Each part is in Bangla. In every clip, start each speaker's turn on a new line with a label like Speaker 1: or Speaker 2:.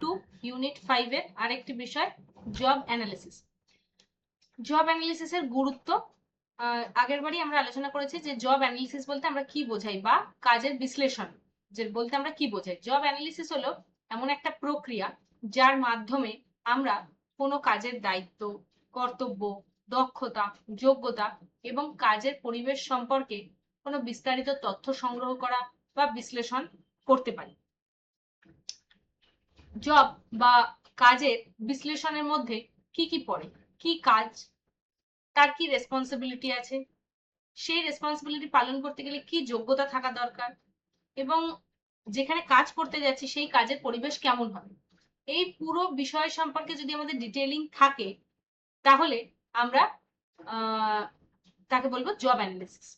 Speaker 1: 2 ইউনিট 5 এর আরেকটি বিষয় জব অ্যানালিসিস। জব অ্যানালিসিসের গুরুত্ব আগের বারই আমরা আলোচনা করেছি যে জব অ্যানালিসিস বলতে আমরা কি বোঝাই বা কাজের বিশ্লেষণ যে বলতে আমরা কি বোঝাই। জব অ্যানালিসিস হলো এমন একটা প্রক্রিয়া যার মাধ্যমে আমরা কোনো কাজের দায়িত্ব, কর্তব্য, দক্ষতা, যোগ্যতা এবং কাজের পরিবেশ সম্পর্কে কোনো বিস্তারিত তথ্য সংগ্রহ করা বা বিশ্লেষণ করতে পারি। জব বা কাজের বিশ্লেষণের মধ্যে কি কি পড়ে, কি কাজ, তার কি রেসপন্সিবিলিটি আছে, সেই রেসপন্সিবিলিটি পালন করতে গেলে কি যোগ্যতা থাকা দরকার এবং যেখানে কাজ করতে যাচ্ছি সেই কাজের পরিবেশ কেমন হবে, এই পুরো বিষয় সম্পর্কে যদি আমাদের ডিটেইলিং থাকে তাহলে আমরা তাকে বলবো জব অ্যানালিসিস।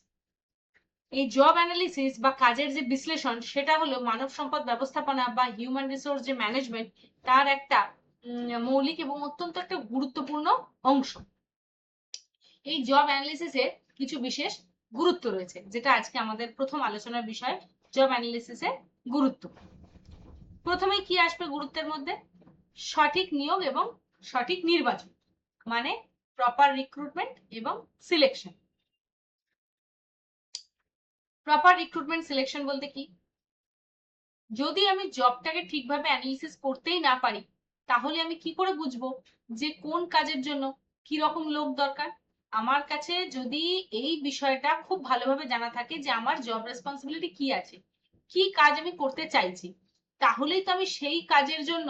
Speaker 1: এই জব অ্যানালিসিস বা কাজের যে বিশ্লেষণ সেটা হলো মানব সম্পদ ব্যবস্থাপনা বা হিউম্যান রিসোর্স যে ম্যানেজমেন্ট তার একটা মৌলিক এবং অত্যন্ত একটা গুরুত্বপূর্ণ অংশ। এই জব অ্যানালিসিসের কিছু বিশেষ গুরুত্ব রয়েছে যেটা আজকে আমাদের প্রথম আলোচনার বিষয়, জব অ্যানালিসিসের গুরুত্ব। প্রথমেই কি আসবে গুরুত্বের মধ্যে? সঠিক নিয়োগ এবং সঠিক নির্বাচন, মানে প্রপার রিক্রুটমেন্ট এবং সিলেকশন। প্রপার রিক্রুটমেন্ট সিলেকশন বলতে কি? যদি আমি জবটাকে ঠিকভাবে অ্যানালিসিস করতেই না পারি তাহলে আমি কি করে বুঝবো যে কোন কাজের জন্য কি রকম লোক দরকার? আমার কাছে যদি এই বিষয়টা খুব ভালোভাবে জানা থাকে যে আমার জব রেসপন্সিবিলিটি কি আছে, কি কাজ আমি করতে চাইছি, তাহলেই তো আমি সেই কাজের জন্য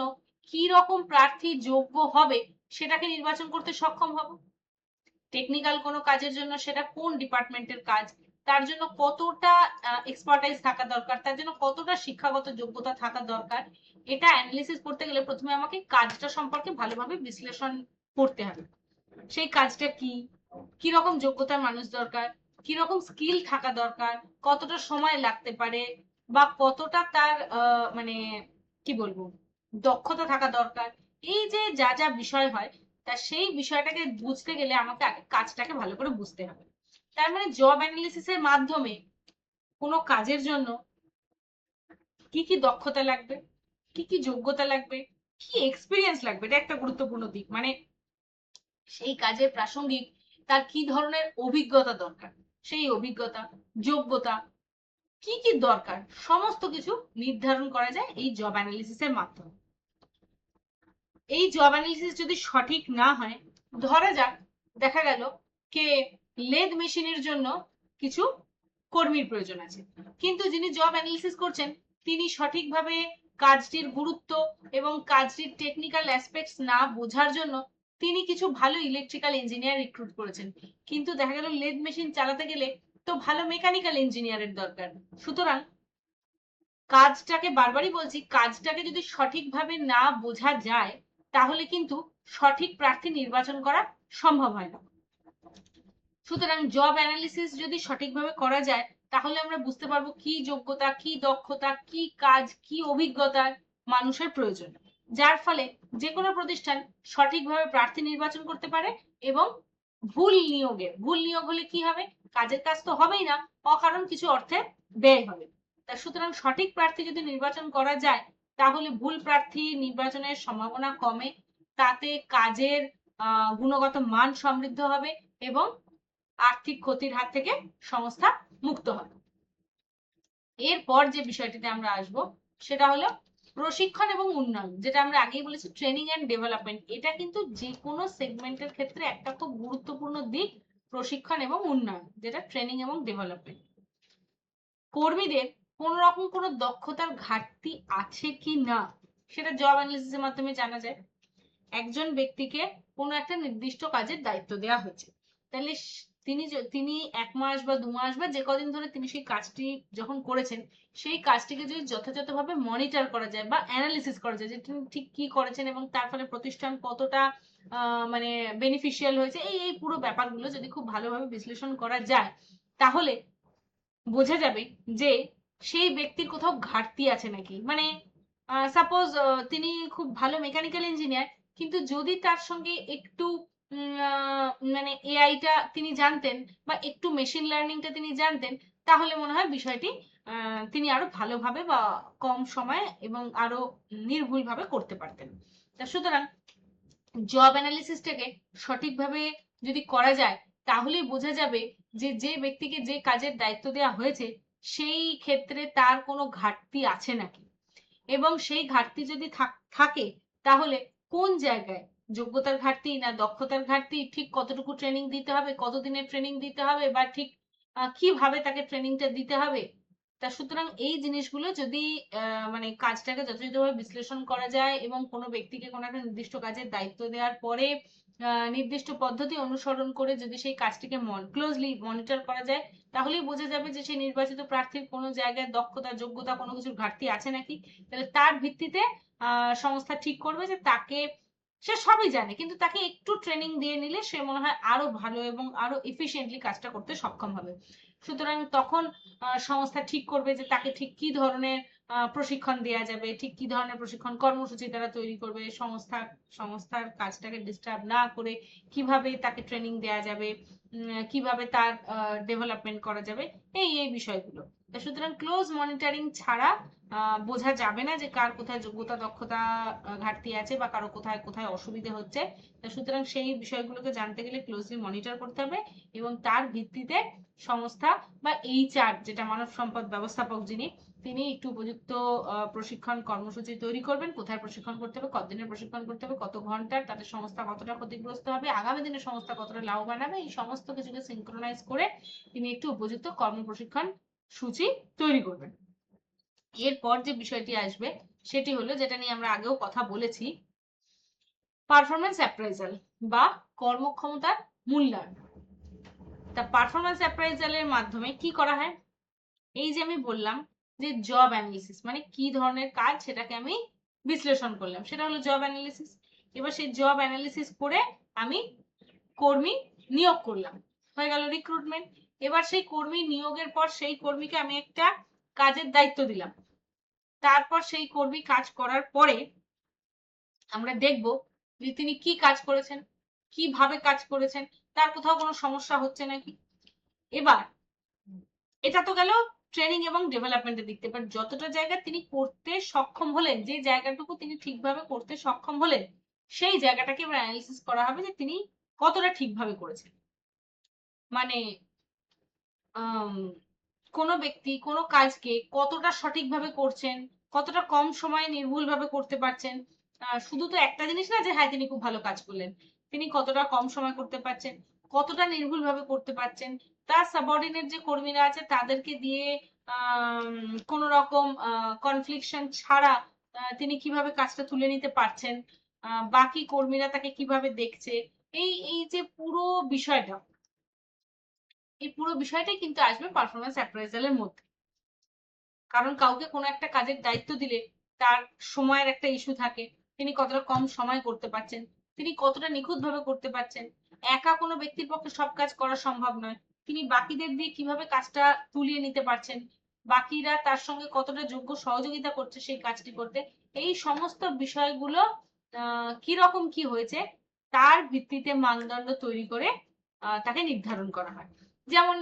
Speaker 1: কি রকম প্রার্থী যোগ্য হবে সেটাকে নির্বাচন করতে সক্ষম হব। টেকনিক্যাল কোনো কাজের জন্য সেটা কোন ডিপার্টমেন্টের কাজ, তার জন্য কতটা এক্সপার্টাইজ থাকা দরকার, তার জন্য কতটা শিক্ষাগত যোগ্যতা থাকা দরকার, এটা অ্যানালিসিস করতে গেলে প্রথমে আমাকে কাজটা সম্পর্কে ভালোভাবে বিশ্লেষণ করতে হবে। সেই কাজটা কি, কি রকম যোগ্যতার মানুষ দরকার, কি রকম স্কিল থাকা দরকার, কতটা সময় লাগতে পারে বা কতটা তার মানে কি বলবো দক্ষতা থাকা দরকার, এই যে যা যা বিষয় হয় তা সেই বিষয়টাকে বুঝতে গেলে আমাকে আগে কাজটাকে ভালো করে বুঝতে হবে। তার মানে জব অ্যানালিসিসের মাধ্যমে কোনো কাজের জন্য কি কি দক্ষতা লাগবে, কি কি যোগ্যতা লাগবে, কি এক্সপিরিয়েন্স লাগবে, এটা একটা গুরুত্বপূর্ণ দিক। মানে সেই কাজের প্রাসঙ্গিক তার কি ধরনের অভিজ্ঞতা দরকার, সেই অভিজ্ঞতা, যোগ্যতা, কি কি দরকার, সমস্ত কিছু নির্ধারণ করা যায় এই জব অ্যানালিসিসের মাধ্যমে। এই জব অ্যানালিসিস যদি সঠিক না হয়, ধরা যাক দেখা গেল কে লেদ মেশিনের জন্য কিছু কর্মীর প্রয়োজন আছে, কিন্তু যিনি জব অ্যানালিসিস করছেন তিনি সঠিকভাবে কাজটির গুরুত্ব এবং কাজটির টেকনিক্যাল অ্যাসপেক্টস না বোঝার জন্য তিনি কিছু ভালো ইলেকট্রিক্যাল ইঞ্জিনিয়ার রিক্রুট করেছেন, কিন্তু দেখা গেল লেদ মেশিন চালাতে গেলে তো ভালো মেকানিক্যাল ইঞ্জিনিয়ারের দরকার। সুতরাং কাজটাকে, বারবারই বলছি, কাজটাকে যদি সঠিকভাবে না বোঝা যায় তাহলে কিন্তু সঠিক প্রার্থী নির্বাচন করা সম্ভব হয় না। সুতরাং জব অ্যানালিসিস যদি সঠিকভাবে করা যায় তাহলে আমরা বুঝতে পারবো কি যোগ্যতা, কি দক্ষতা, কি কাজ, কি অভিজ্ঞতার মানুষের প্রয়োজন, যার ফলে যে কোনো প্রতিষ্ঠান সঠিকভাবে প্রার্থী নির্বাচন করতে পারে এবং ভুল নিয়োগ হলে কি হবে, কাজের কাজ তো হবেই না, অকারণ কিছু অর্থে ব্যয় হবে। তা সুতরাং সঠিক প্রার্থী যদি নির্বাচন করা যায় তাহলে ভুল প্রার্থী নির্বাচনের সম্ভাবনা কমে, তাতে কাজের গুণগত মান সমৃদ্ধ হবে এবং আর্থিক ক্ষতির হাত থেকে সংস্থা মুক্ত হবে। এরপর যে বিষয়টিতে আমরা আসব সেটা হলো প্রশিক্ষণ এবং উন্নয়ন, যেটা আমরা আগেই বলেছি ট্রেনিং এন্ড ডেভেলপমেন্ট। এটা কিন্তু যে কোনো সেগমেন্টের ক্ষেত্রে একটা খুব গুরুত্বপূর্ণ দিক, প্রশিক্ষণ এবং উন্নয়ন, যেটা ট্রেনিং এবং ডেভেলপমেন্ট। কর্মীদের কোন রকম কোনো দক্ষতার ঘাটতি আছে কি না সেটা জব অ্যানালিসিসের মাধ্যমে জানা যায়। একজন ব্যক্তিকে কোনো একটা নির্দিষ্ট কাজের দায়িত্ব দেওয়া হয়েছে, তাহলে তিনি 1 মাস বা 2 মাস বা যে কদিন ধরে তিনি সেই কাজটি যখন করেছেন সেই কাজটিকে যদি যথাযথভাবে মনিটর করা যায় বা অ্যানালিসিস করা যায় যে তিনি ঠিক কি করেছেন এবং তার ফলে প্রতিষ্ঠান কতটা মানে বেনিফিশিয়াল হয়েছে, এই পুরো ব্যাপারগুলো যদি খুব ভালোভাবে বিশ্লেষণ করা যায় তাহলে বোঝা যাবে যে সেই ব্যক্তির কোথাও ঘাটতি আছে নাকি। মানে সাপোজ তিনি খুব ভালো মেকানিক্যাল ইঞ্জিনিয়ার, কিন্তু যদি তার সঙ্গে একটু মানে এআইটা তিনি জানতেন বা একটু মেশিন লার্নিংটা তিনি জানতেন তাহলে মনে হয় বিষয়টি তিনি আরো ভালোভাবে বা কম সময়ে এবং আরো নির্ভুলভাবে করতে পারতেন। তা সুতরাং জব অ্যানালিসিসটাকে সঠিকভাবে যদি করা যায় তাহলেই বোঝা যাবে যে যে ব্যক্তিকে যে কাজের দায়িত্ব দেওয়া হয়েছে সেই ক্ষেত্রে তার কোনো ঘাটতি আছে নাকি, এবং সেই ঘাটতি যদি থাকে তাহলে কোন জায়গায় যোগ্যতার ঘাটতি না দক্ষতার ঘাটতি, ঠিক কতটুকু ট্রেনিং দিতে হবে, কতদিনের ট্রেনিং দিতে হবে, বা ঠিক কিভাবে তাকে ট্রেনিংটা দিতে হবে। তা সুতরাং এই জিনিসগুলো যদি মানে কাজটাকে যথাযথভাবে বিশ্লেষণ করা যায় এবং কোনো ব্যক্তিকে কোনো একটা নির্দিষ্ট কাজের দায়িত্ব দেওয়ার পরে নির্দিষ্ট পদ্ধতি অনুসরণ করে যদি সেই কাজটিকে ক্লোজলি মনিটর করা যায় তাহলেই বোঝা যাবে যে সেই নির্বাচিত প্রার্থীর কোনো জায়গায় দক্ষতা যোগ্যতা কোনো কিছুর ঘাটতি আছে নাকি। তাহলে তার ভিত্তিতে সংস্থা ঠিক করবে যে তাকে, সে সবই জানে কিন্তু তাকে একটু ট্রেনিং দিয়ে নিলে সে মনে হয় আরো ভালো এবং আরো এফিশিয়েন্টলি কাজটা করতে সক্ষম হবে। সুতরাং তখন সংস্থা ঠিক করবে যে তাকে ঠিক কি ধরনের প্রশিক্ষণ দেওয়া যাবে, ঠিক কি ধরনের প্রশিক্ষণ কর্মসূচি তারা তৈরি করবে, সংস্থার কাজটাকে ডিস্টার্ব না করে কিভাবে তাকে ট্রেনিং দেওয়া যাবে, কিভাবে তার ডেভেলপমেন্ট করা যাবে, এই বিষয়গুলো। সুতরাং ক্লোজ মনিটরিং ছাড়া বোঝা যাবে না যে কার কোথায় যোগ্যতা দক্ষতা ঘাটতি আছে বা কারো কোথায় কোথায় অসুবিধে হচ্ছে। সুতরাং সেই বিষয়গুলোকে জানতে গেলে ক্লোজলি মনিটর করতে হবে এবং তার ভিত্তিতে সংস্থা বা HR যেটা মানব সম্পদ ব্যবস্থাপক যিনি, তিনি একটু উপযুক্ত প্রশিক্ষণ কর্মসূচি তৈরি করবেন, কোথায় প্রশিক্ষণ করতে হবে, কতদিনের প্রশিক্ষণ করতে হবে, কত ঘন্টার, তাতে সংস্থা কতটা ক্ষতিগ্রস্ত হবে, আগামী দিনে সংস্থা কতটা লাভবান হবে, এই সমস্ত কিছুকে সিনক্রোনাইজ করে তিনি একটু উপযুক্ত কর্ম প্রশিক্ষণ সূচি তৈরি করবেন। এরপর যে বিষয়টি আসবে সেটি হলো, যেটা নিয়ে আমরা আগেও কথা বলেছি, পারফরম্যান্স অ্যাপ্রাইজাল বা কর্মক্ষমতার মূল্যায়ন। তা পারফরম্যান্স অ্যাপ্রাইজালের মাধ্যমে কি করা হয়, এই যে আমি বললাম যে জব অ্যানালিসিস মানে কি ধরনের কাজ সেটাকে আমি বিশ্লেষণ করলাম, সেটা হলো জব অ্যানালিসিস। এবার সেই জব অ্যানালিসিস করে আমি কর্মী নিয়োগ করলাম, হয়ে গেল রিক্রুটমেন্ট। এবার সেই কর্মী নিয়োগের পর সেই কর্মীকে আমি একটা কাজের দায়িত্ব দিলাম, তারপর সেই কর্মী কাজ করার পরে আমরা দেখব যে তিনি কি কাজ করেছেন, কিভাবে কাজ করেছেন, তার কোথাও কোনো সমস্যা হচ্ছে নাকি। এবার এটা তো গেল ট্রেনিং এবং ডেভেলপমেন্টের দিক থেকে, এবার যতটা জায়গা তিনি করতে সক্ষম হলেন, যে জায়গাটুকু তিনি ঠিকভাবে করতে সক্ষম হলেন, সেই জায়গাটাকে এবার অ্যানালিসিস করা হবে যে তিনি কতটা ঠিকভাবে করেছেন। মানে কোনো ব্যক্তি কোনো কাজকে কতটা সঠিকভাবে করছেন, কতটা কম সময়ে নির্ভুলভাবে করতে পারছেন। শুধু তো একটা জিনিস না যে হ্যাঁ তিনি খুব ভালো কাজ করলেন, তিনি কতটা কম সময় করতে পারছেন, কতটা নির্ভুলভাবে করতে পারছেন, তার সাবঅর্ডিনেট যে কর্মীরা আছে তাদেরকে দিয়ে কোনো রকম কনফ্লিকশন ছাড়া তিনি কিভাবে কাজটা তুলে নিতে পারছেন, বাকি কর্মীরা তাকে কিভাবে দেখছে, এই এই যে পুরো বিষয়টা, এই পুরো বিষয়টাই কিন্তু আসবে পারফরমেন্স অ্যাপ্রাইজালের মধ্যে। কারণ কাউকে কোনো একটা কাজের দায়িত্ব দিলে তার সময়ের একটা ইস্যু থাকে, তিনি কতটা কম সময় করতে পারছেন, তিনি কতটা নিখুঁতভাবে করতে পারছেন, একা কোনো ব্যক্তির পক্ষে সব কাজ করা সম্ভব নয়, তিনি বাকিদের দিয়ে কিভাবে কাজটা তুলিয়ে নিতে পারছেন, বাকিরা তার সঙ্গে কতটা যোগ্য সহযোগিতা করছে সেই কাজটি করতে, এই সমস্ত বিষয়গুলো কি রকম কি হয়েছে তার ভিত্তিতে মানদণ্ড তৈরি করে তাকে নির্ধারণ করা হয়। যেমন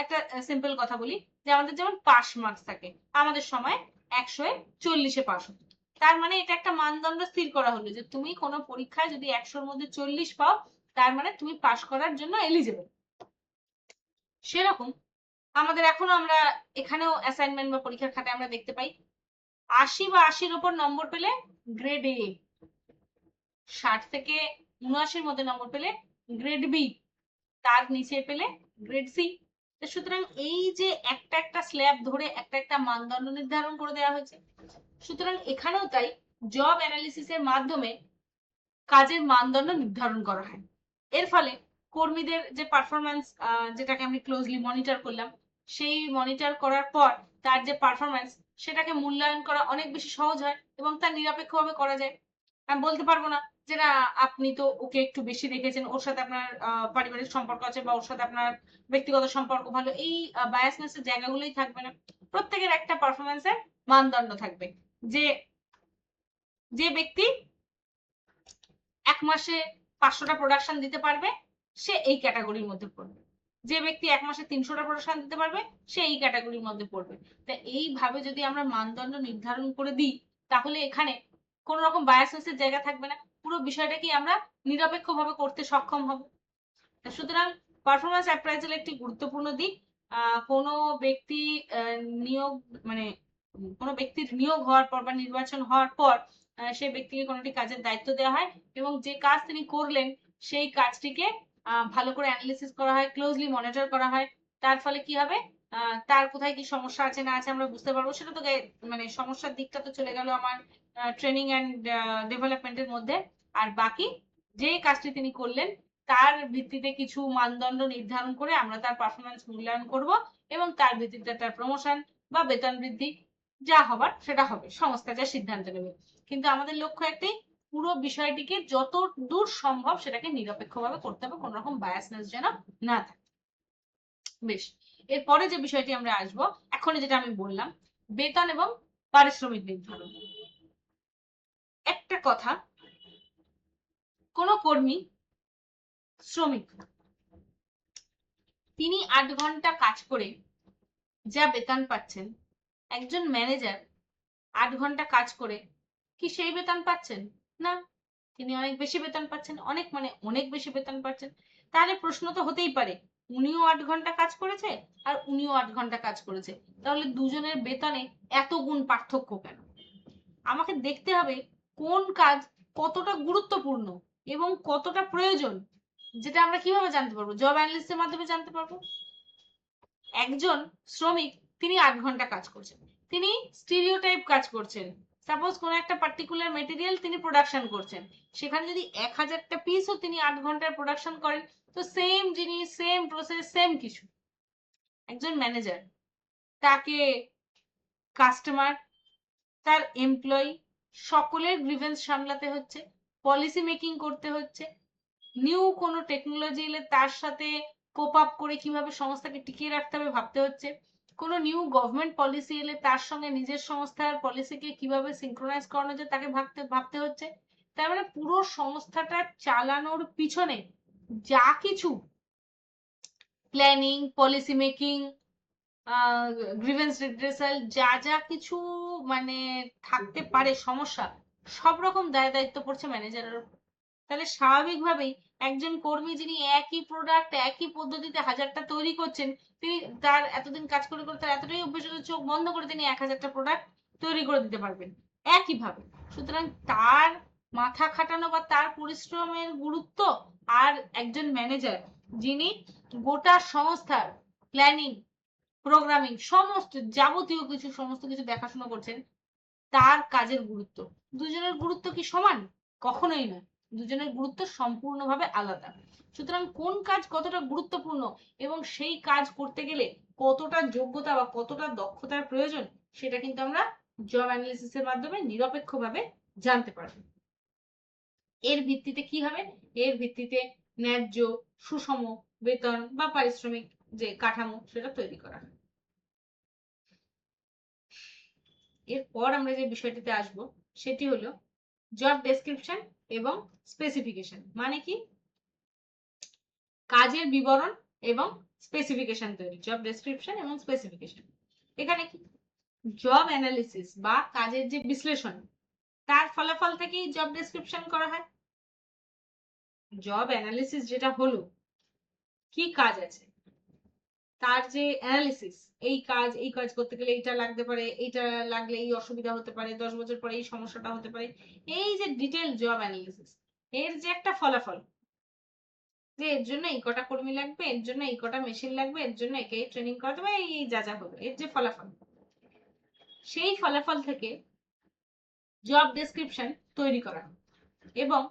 Speaker 1: একটা সিম্পল কথা বলি, যে আমাদের যেমন পাস মার্কস থাকে, আমাদের সময় 100-এ 40-এ পাস হতো, তার মানে এটা একটা মানদণ্ড স্থির করা হলো যে তুমি কোনো পরীক্ষায় যদি 100-এর মধ্যে 40 পাও তার মানে তুমি পাস করার জন্য এলিজিবল। সেরকম আমাদের এখনো আমরা এখানেও অ্যাসাইনমেন্ট বা পরীক্ষার খাতায় আমরা দেখতে পাই 80 বা 80-এর উপর নম্বর পেলে গ্রেড এ, 60 থেকে 79-এর মধ্যে নম্বর পেলে গ্রেড বি, তার নিচে পেলে গ্রেড সি। সুতরাং এই যে একটা একটা স্ল্যাব ধরে একটা একটা মানদণ্ড নির্ধারণ করে দেওয়া হয়েছে, সুতরাং এখানেও তাই জব অ্যানালিসিসের মাধ্যমে কাজের মানদণ্ড নির্ধারণ করা হয়। এর ফলে কর্মীদের যে পারফরম্যান্স, যেটাকে আমি ক্লোজলি মনিটর করলাম, সেই মনিটর করার পর তার যে পারফরম্যান্স সেটাকে মূল্যায়ন করা অনেক বেশি সহজ হয় এবং তার নিরপেক্ষভাবে করা যায়। আমি বলতে পারবো না যে না আপনি তো ওকে একটু বেশি দেখেছেন, ওর সাথে আপনার পারিবারিক সম্পর্ক আছে বা ওর সাথে আপনার ব্যক্তিগত সম্পর্ক ভালো, এই বায়াসনেসের জায়গাগুলোই থাকবে না। প্রত্যেকের একটা পারফরম্যান্সের মানদণ্ড থাকবে, যে যে ব্যক্তি 1 মাসে 500টা প্রোডাকশন দিতে পারবে সে এই ক্যাটাগরির মধ্যে পড়বে, যে ব্যক্তি 1 মাসে 300টা প্রোডাকশন দিতে পারবে সে এই ক্যাটাগরির মধ্যে পড়বে। তা এইভাবে যদি আমরা মানদণ্ড নির্ধারণ করে দিই তাহলে এখানে কোন রকম বায়াসনেসের জায়গা থাকবে না, পুরো বিষয়টাকে আমরা নিরপেক্ষভাবে করতে সক্ষম হব। সুতরাং পারফরমেন্স অ্যাপ্রাইজাল একটি গুরুত্বপূর্ণ দিক। কোনো ব্যক্তি নিয়োগ মানে কোনো ব্যক্তির নিয়োগ হওয়ার পর বা নির্বাচন হওয়ার পর সেই ব্যক্তিকে কোনোটি কাজের দায়িত্ব দেওয়া হয় এবং যে কাজ তিনি করলেন সেই কাজটিকে ভালো করে অ্যানালিসিস করা হয়, ক্লোজলি মনিটর করা হয়। তার ফলে কি হবে, তার কোথায় কি সমস্যা আছে না আছে আমরা বুঝতে পারবো। সেটা তো মানে সমস্যার দিকটা তো চলে গেল আমার ট্রেনিং অ্যান্ড ডেভেলপমেন্টের মধ্যে। আর বাকি যে কাজটি তিনি করলেন তার ভিত্তিতে কিছু মানদণ্ড নির্ধারণ করে আমরা তার পারফরমেন্স মূল্যায়ন করব এবং তার ভিত্তিতে তার প্রমোশন বা বেতন বৃদ্ধি যা হবার সেটা হবে, সংস্থা যা সিদ্ধান্ত নেবে। কিন্তু আমাদের লক্ষ্য একটাই, পুরো বিষয়টিকে যত দূর সম্ভব সেটাকে নিরপেক্ষভাবে করতে হবে, কোন রকম বায়াসনেস যেন না থাকে। বেশ, এরপরে যে বিষয়টি আমরা আসবো এখন, যেটা আমি বললাম বেতন এবং পারিশ্রমিক নির্ধারণ। একটা কথা, কোন কর্মী শ্রমিক তিনি 8 ঘন্টা কাজ করে যা বেতন পাচ্ছেন, একজন ম্যানেজার 8 ঘন্টা কাজ করে কি সেই বেতন পাচ্ছেন? না, তিনি অনেক বেশি বেতন পাচ্ছেন, অনেক বেশি বেতন পাচ্ছেন। তাহলে প্রশ্ন তো হতেই পারে, উনিও 8 ঘন্টা কাজ করেছে আর উনিও 8 ঘন্টা কাজ করেছে, তাহলে দুজনের বেতনে এত গুণ পার্থক্য কেন? আমাকে দেখতে হবে কোন কাজ কতটা গুরুত্বপূর্ণ এবং কতটা প্রয়োজন, যেটা আমরা কিভাবে জানতে পারবো? জব অ্যানালিসিসের মাধ্যমে জানতে পারবো। একজন শ্রমিক তিনি 8 ঘন্টা কাজ করছেন, তিনি স্টিরিওটাইপ কাজ করছেন। সাপোজ কোন একটা পার্টিকুলার মেটেরিয়াল তিনি প্রোডাকশন করছেন, সেখানে যদি 1000টা পিসও তিনি 8 ঘন্টার প্রোডাকশন করেন, তো সেম জিনিস, সেম প্রসেস, সেম কিছু। একজন ম্যানেজার, তাকে কাস্টমার, তার এমপ্লয়ি সকলের গ্রিভেন্স সামলাতে হচ্ছে, পলিসি মেকিং করতে হচ্ছে, নিউ কোনো টেকনোলজি এলে তার সাথে কোপ আপ করে কিভাবে সংস্থাকে টিকিয়ে রাখতে হবে ভাবতে হচ্ছে, কোনো নিউ গভর্নমেন্ট পলিসি এলে তার সঙ্গে নিজের সংস্থার পলিসিকে কিভাবে সিনক্রোনাইজ করানো যায় তাকে ভাবতে হচ্ছে। তার মানে পুরো সংস্থাটা চালানোর পিছনে যা কিছু planning, policy making, grievance redressal, যা যা কিছু মানে থাকতে পারে সমস্যা, সব রকম দায় দায়িত্ব পড়ছে ম্যানেজারের উপর। তাহলে স্বাভাবিকভাবেই একজন কর্মী যিনি একই প্রোডাক্ট একই পদ্ধতিতে 1000টা তৈরি করছেন, তিনি তার এতদিন কাজ করে করে তার এতটাই অভ্যেস, চোখ বন্ধ করে তিনি 1000টা প্রোডাক্ট তৈরি করে দিতে পারবেন একইভাবে। সুতরাং তার মাথা খাটানো বা তার পরিশ্রমের গুরুত্ব আর একজন ম্যানেজার যিনি গোটা সংস্থার প্ল্যানিং, প্রোগ্রামিং, সমস্ত যাবতীয় কিছু সমস্ত কিছু দেখাশোনা করছেন, তার কাজের গুরুত্ব, দুজনের গুরুত্ব কি সমান? কখনোই নয়, দুজনের গুরুত্ব সম্পূর্ণভাবে আলাদা। সুতরাং কোন কাজ কতটা গুরুত্বপূর্ণ এবং সেই কাজ করতে গেলে কতটা যোগ্যতা বা কতটা দক্ষতার প্রয়োজন, সেটা কিন্তু আমরা জব অ্যানালিসিসের মাধ্যমে নিরপেক্ষভাবে জানতে পারবো। এর ভিত্তিতে কি হবে? এর ভিত্তিতে ন্যায্য সুষম বেতন বা পারিশ্রমিক যে কাঠামো সেটা তৈরি করা হয়। এরপর আমরা যে বিষয়টিতে আসব সেটি হলো জব ডেসক্রিপশন এবং স্পেসিফিকেশন। মানে কি? কাজের বিবরণ এবং স্পেসিফিকেশন তৈরি, জব ডেসক্রিপশন এবং স্পেসিফিকেশন। এখানে কি জব অ্যানালিসিস বা কাজের যে বিশ্লেষণ, তার ফলাফল থেকেই জব ডেসক্রিপশন করা হয়। জব অ্যানালিসিস যেটা হলো, কি কাজ আছে তার যে অ্যানালিসিস, এই কাজ করতে গেলে এইটা লাগতে পারে, এইটা লাগলে এই অসুবিধা হতে পারে, 10 বছর পরে এই সমস্যাটা হতে পারে, এই যে ডিটেইল জব অ্যানালিসিস, এর যে একটা ফলাফল, যে এর জন্য এই কটা কর্মী লাগবে, এর জন্য এই কটা মেশিন লাগবে, এর জন্য একে ট্রেনিং করাতে হবে, এই যা যা হবে, এর যে ফলাফল, সেই ফলাফল থেকে জব ডেসক্রিপশন তৈরি করা এবং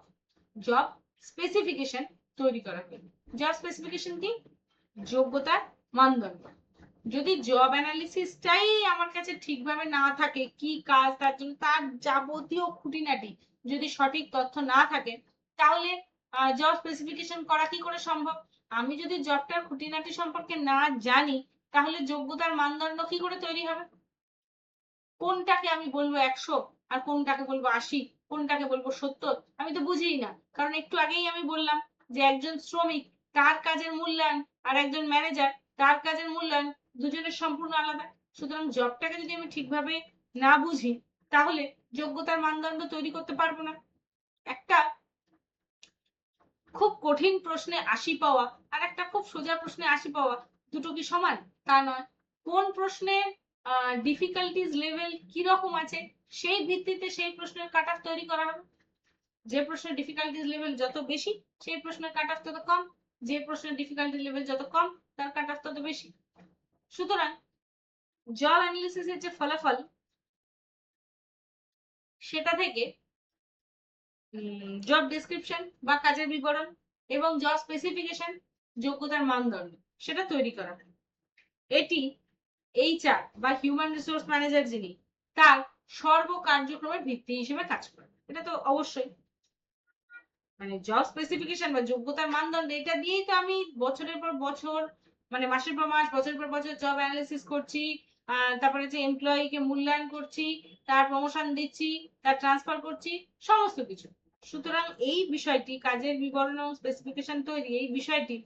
Speaker 1: জব স্পেসিফিকেশন তৈরি করা হয়। জব স্পেসিফিকেশন কি? যোগ্যতার মানদণ্ড। যদি জব অ্যানালিসিসটাই আমার কাছে ঠিকভাবে না থাকে, কি কাজ, তার জন্য তার যাবতীয় খুঁটিনাটি যদি সঠিক তথ্য না থাকে, তাহলে জব স্পেসিফিকেশন করা কি করে সম্ভব? আমি যদি জবটার খুঁটিনাটি সম্পর্কে না জানি, তাহলে যোগ্যতার মানদণ্ড কি করে তৈরি হবে? কোনটাকে আমি বলবো 100 আর কোনটাকে বলবো 80, কোনটাকে বলবো 70, আমি তো বুঝিই না। কারণ একটু আগেই আমি বললাম যে একজন শ্রমিক তার কাজের মূল্যায়ন আর একজন ম্যানেজার তার কাজের মূল্যায়ন দুজনের সম্পূর্ণ আলাদা। সুতরাং জবটাকে যদি আমি ঠিকভাবে না বুঝি তাহলে যোগ্যতার মানদণ্ড তৈরি করতে পারবো না। একটা খুব কঠিন প্রশ্নে ৮০ পাওয়া আর একটা খুব সোজা প্রশ্নে ৮০ পাওয়া দুটো কি সমান? তা নয়। কোন প্রশ্নের ডিফিকাল্টিজ লেভেল কি রকম আছে সেই ভিত্তিতে সেই প্রশ্নের কাট অফ তৈরি করা হবে। যে প্রশ্নের ডিফিকাল্টিজ লেভেল যত বেশি সেই প্রশ্নের কাট অফ তত কম, যে প্রশ্নের ডিফিকাল্টি লেভেল যত কম তার কাট অফ তত বেশি। সুতরাং জব অ্যানালিসিসের যে ফলাফল সেটা থেকে জব ডেসক্রিপশন বা কাজের বিবরণ এবং জব স্পেসিফিকেশন যোগ্যতার মানদণ্ড সেটা তৈরি করা। এটি এইচআর বা হিউম্যান রিসোর্স ম্যানেজার যিনি তার সর্ব কার্যক্রমের ভিত্তি হিসেবে কাজ করে। এটা তো অবশ্যই মানে জব স্পেসিফিকেশন বা যোগ্যতার মানদণ্ড এটা দিয়েই তো আমি বছরের পর বছর মানে মাসের পর মাস বছরের পর বছর জব অ্যানালিসিস করছি, তারপরে যে এমপ্লয়িকে মূল্যায়ন করছি, তার প্রমোশন দিচ্ছি, তার ট্রান্সফার করছি, সমস্ত কিছু। সুতরাং এই বিষয়টি কাজের বিবরণ ও স্পেসিফিকেশন তৈরি এই বিষয়টি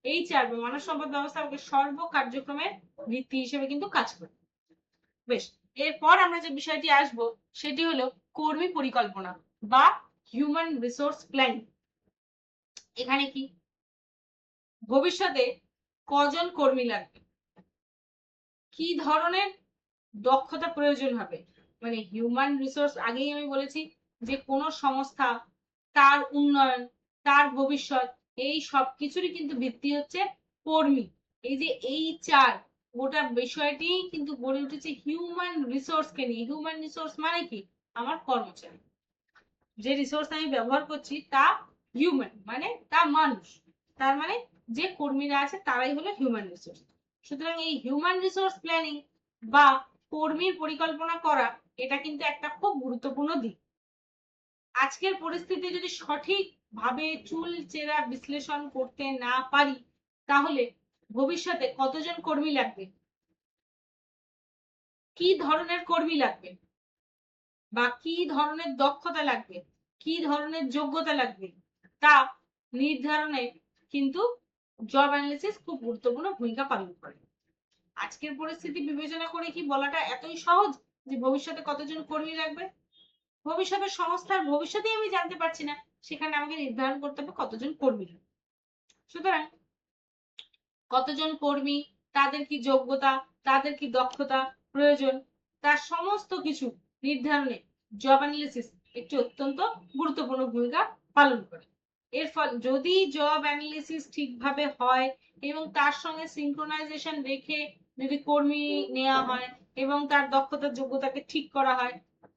Speaker 1: এইচআর বা মানব সম্পদ ব্যবস্থাপকের সর্ব কার্যক্রমের ভিত্তি হিসেবে কিন্তু কাজ করে। বেশ, এরপর আমরা যে বিষয়টি আসব সেটি হলো কর্মী পরিকল্পনা বা হিউম্যান রিসোর্স প্ল্যানিং। এখানে কি ভবিষ্যতে কজন কর্মী লাগবে, কি ধরনের দক্ষতা প্রয়োজন হবে, মানে হিউম্যান রিসোর্স আগেই আমি বলেছি যে কোন সংস্থা তার উন্নয়ন তার ভবিষ্যৎ এই সব কিছুরই কিন্তু ভিত্তি হচ্ছে কর্মী। এই যে এইচআর গোটা বিষয়টি কিন্তু গড়ে উঠেছে হিউম্যান রিসোর্সকে নিয়ে। হিউম্যান রিসোর্স মানে কি? আমার কর্মচারী, যে রিসোর্স আমি ব্যবহার করছি তা হিউম্যান মানে তা মানুষ, তার মানে যে কর্মীরা আছে তারাই হলো হিউম্যান রিসোর্স। সুতরাং এই হিউম্যান রিসোর্স প্ল্যানিং বা কর্মীর পরিকল্পনা করা এটা কিন্তু একটা খুব গুরুত্বপূর্ণ দিক। আজকের পরিস্থিতি যদি সঠিকভাবে চুল চেরা বিশ্লেষণ করতে না পারি তাহলে ভবিষ্যতে কতজন কর্মী লাগবে, কি ধরনের কর্মী লাগবে বা কি ধরনের দক্ষতা লাগবে, কি ধরনের যোগ্যতা লাগবে তা নির্ধারণে কিন্তু জব অ্যানালিসিস খুব গুরুত্বপূর্ণ ভূমিকা পালন করে। আজকের পরিস্থিতি বিবেচনা করে কি বলাটা এতই সহজ যে ভবিষ্যতে কতজন কর্মী লাগবে? ভবিষ্যতের সংস্থার ভবিষ্যতেই আমি জানতে পারছি না, সেখানে আমাকে নির্ধারণ করতে হবে কতজন কর্মী লাগবে। সুতরাং কতজন কর্মী, তাদের কি যোগ্যতা, তাদের কি দক্ষতা প্রয়োজন, তার সমস্ত কিছু নির্ধারণে জব অ্যানালিসিস একটি অত্যন্ত গুরুত্বপূর্ণ ভূমিকা পালন করে। এর ফলে যদি জব অ্যানালিসিস ঠিকভাবে হয় এবং তার সঙ্গে সিনক্রোনাইজেশন রেখে যদি কর্মী নেওয়া হয় এবং তার দক্ষতা যোগ্যতাকে ঠিক করা হয়,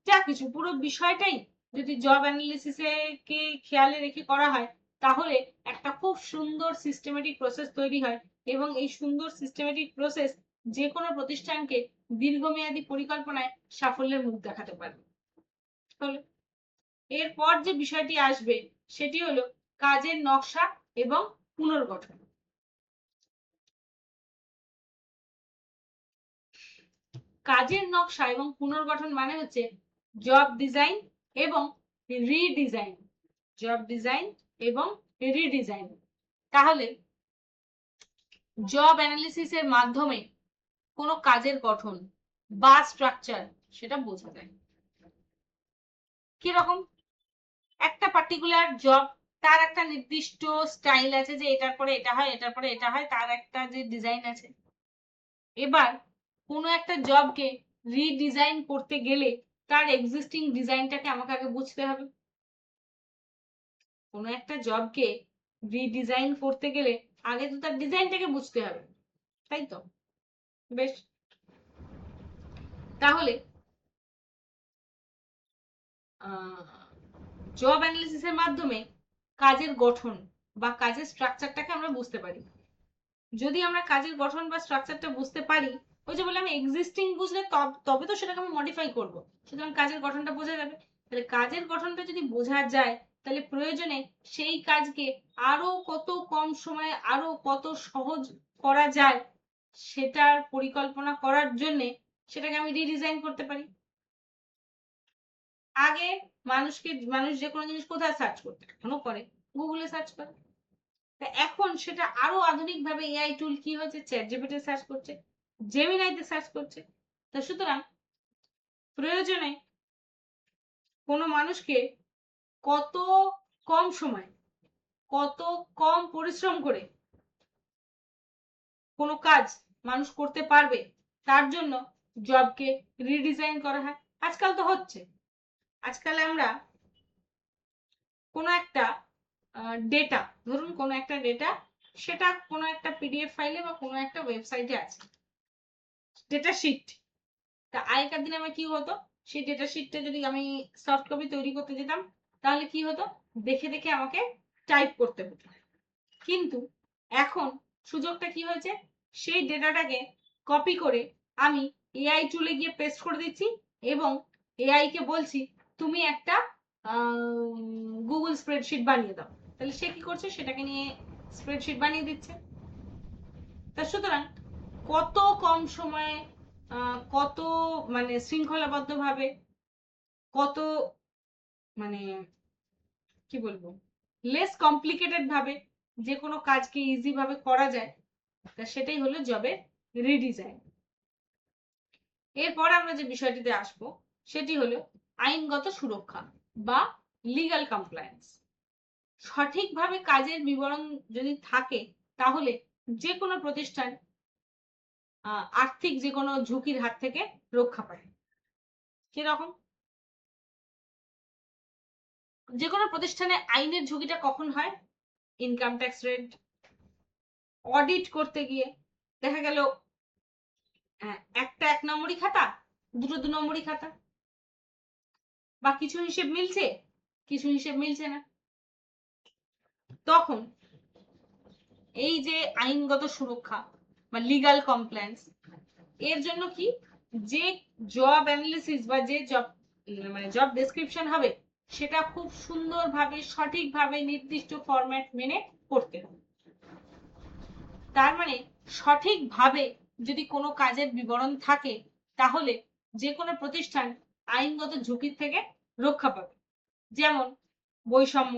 Speaker 1: যা কিছু পুরো বিষয়টাই যদি জব অ্যানালিসিসে কে খেয়ালে রেখে করা হয় তাহলে একটা খুব সুন্দর সিস্টেমেটিক প্রসেস তৈরি হয় এবং এই সুন্দর সিস্টেমেটিক প্রসেস যে কোনো প্রতিষ্ঠানকে দীর্ঘমেয়াদী পরিকল্পনায় সাফল্যের মুখ দেখাতে পারবে। এরপর যে বিষয়টি আসবে সেটি হলো কাজের নকশা এবং পুনর্গঠন। কাজের নকশা এবং পুনর্গঠন মানে হচ্ছে জব ডিজাইন এবং রিডিজাইন। জব ডিজাইন এবং রিডিজাইন। তাহলে জব অ্যানালিসিসের মাধ্যমে কোনো কাজের গঠন বা স্ট্রাকচার সেটা বোঝা যায়। কিরকম? একটা পার্টিকুলার জব তার একটা নির্দিষ্ট স্টাইল আছে যে এটার পরে এটা হয় এটার পরে এটা হয়, তার একটা যে ডিজাইন আছে। এবার কোনো একটা জবকে রিডিজাইন করতে গেলে তার এক্সিস্টিং ডিজাইনটাকে আমাকে আগে বুঝতে হবে। কোনো একটা জবকে রিডিজাইন করতে গেলে আগে তো তার ডিজাইনটাকে বুঝতে হবে, তাই তো? বেশ, তাহলে জব অ্যানালিসিসের মাধ্যমে কাজের গঠন বা কাজের স্ট্রাকচারটাকে আমরা বুঝতে পারি। যদি আমরা কাজের গঠন বা স্ট্রাকচারটা বুঝতে পারি, ওই যে বললাম এক্সিস্টিং বুঝলে তবে তো সেটাকে আমি মডিফাই করব। সুতরাং কাজের গঠনটা বোঝা যাবে। তাহলে কাজের গঠনটা যদি বোঝা যায় তাহলে প্রয়োজনে সেই কাজকে আরো কত কম সময়ে আরো কত সহজ করা যায় সেটার পরিকল্পনা করার জন্য সেটাকে আমি রিডিজাইন করতে পারি। আগে মানুষ যে কোনো জিনিস কোথায় সার্চ করতে, এখনো করে গুগলে সার্চ করে। এখন সেটা আরো আধুনিক ভাবে এআই টুল কি হচ্ছে, চ্যাট জিপিটি সার্চ করছে, জেমিনাইতে সার্চ করছে। তো সুতরাং প্রয়োজনে কোনো মানুষকে কত কম সময়, কত কম পরিশ্রম করে কোনো কাজ মানুষ করতে পারবে, তার জন্য জবকে রিডিজাইন করা হয়। আজকাল তো হচ্ছে, আজকাল আমরা কোনো একটা ডেটা, ধরুন কোনো একটা ডেটা, সেটা কোনো একটা পিডিএফ ফাইলে বা কোনো একটা ওয়েবসাইটে আছে, ডেটা শিট। তা আগেকার দিনে আমার কি হতো, সেই ডেটা শিটটা যদি আমি সফট কপি তৈরি করতে যেতাম, তাহলে কি হতো, দেখে দেখে আমাকে টাইপ করতে হতো। কিন্তু এখন সুযোগটা কি হয়েছে, সেই ডেটাটাকে কপি করে আমি এআই টুলে গিয়ে পেস্ট করে দিচ্ছি এবং এআই কে বলছি তুমি একটা গুগল স্প্রেডশিট বানিয়ে দাও, তাহলে সে কি করছে, সেটাকে নিয়ে স্প্রেডশিট বানিয়ে দিচ্ছে। তা সুতরাং কত কম সময়ে, কত মানে শৃঙ্খলাবদ্ধভাবে, কত মানে কি বলবো, লেস কমপ্লিকেটেড ভাবে যে কোনো কাজকে ইজি ভাবে করা যায়, তা সেটাই হলো জবের রিডিজাইন। এরপর আমরা যে বিষয়টিতে আসবো সেটি হলো আইনগত সুরক্ষা বা লিগ্যাল কমপ্লায়েন্স। সঠিকভাবে কাজের বিবরণ যদি থাকে, তাহলে যে কোনো প্রতিষ্ঠান আর্থিক যে কোনো ঝুঁকির হাত থেকে রক্ষা পায়। কিরকম, যে কোনো প্রতিষ্ঠানে আইনের ঝুঁকিটা কখন হয়, ইনকাম ট্যাক্স রেট, অডিট করতে গিয়ে দেখা গেল একটা 1 নম্বরই খাতা, দুটো 2 নম্বরই খাতা, বা কিছু হিসেব মিলছে, কিছু হিসেব মিলছে না, তখন এই যে আইনগত সুরক্ষা বা লিগ্যাল কমপ্লায়েন্স, এর জন্য কি, যে জব অ্যানালিসিস বা যে জব মানে জব ডেসক্রিপশন হবে, সেটা খুব সুন্দরভাবে সঠিকভাবে নির্দিষ্ট ফরম্যাট মেনে করতে হবে। তার মানে সঠিকভাবে যদি কোনো কাজের বিবরণ থাকে, তাহলে যে কোনো প্রতিষ্ঠান আইনগত ঝুঁকির থেকে রক্ষা পাবে। যেমন বৈষম্য,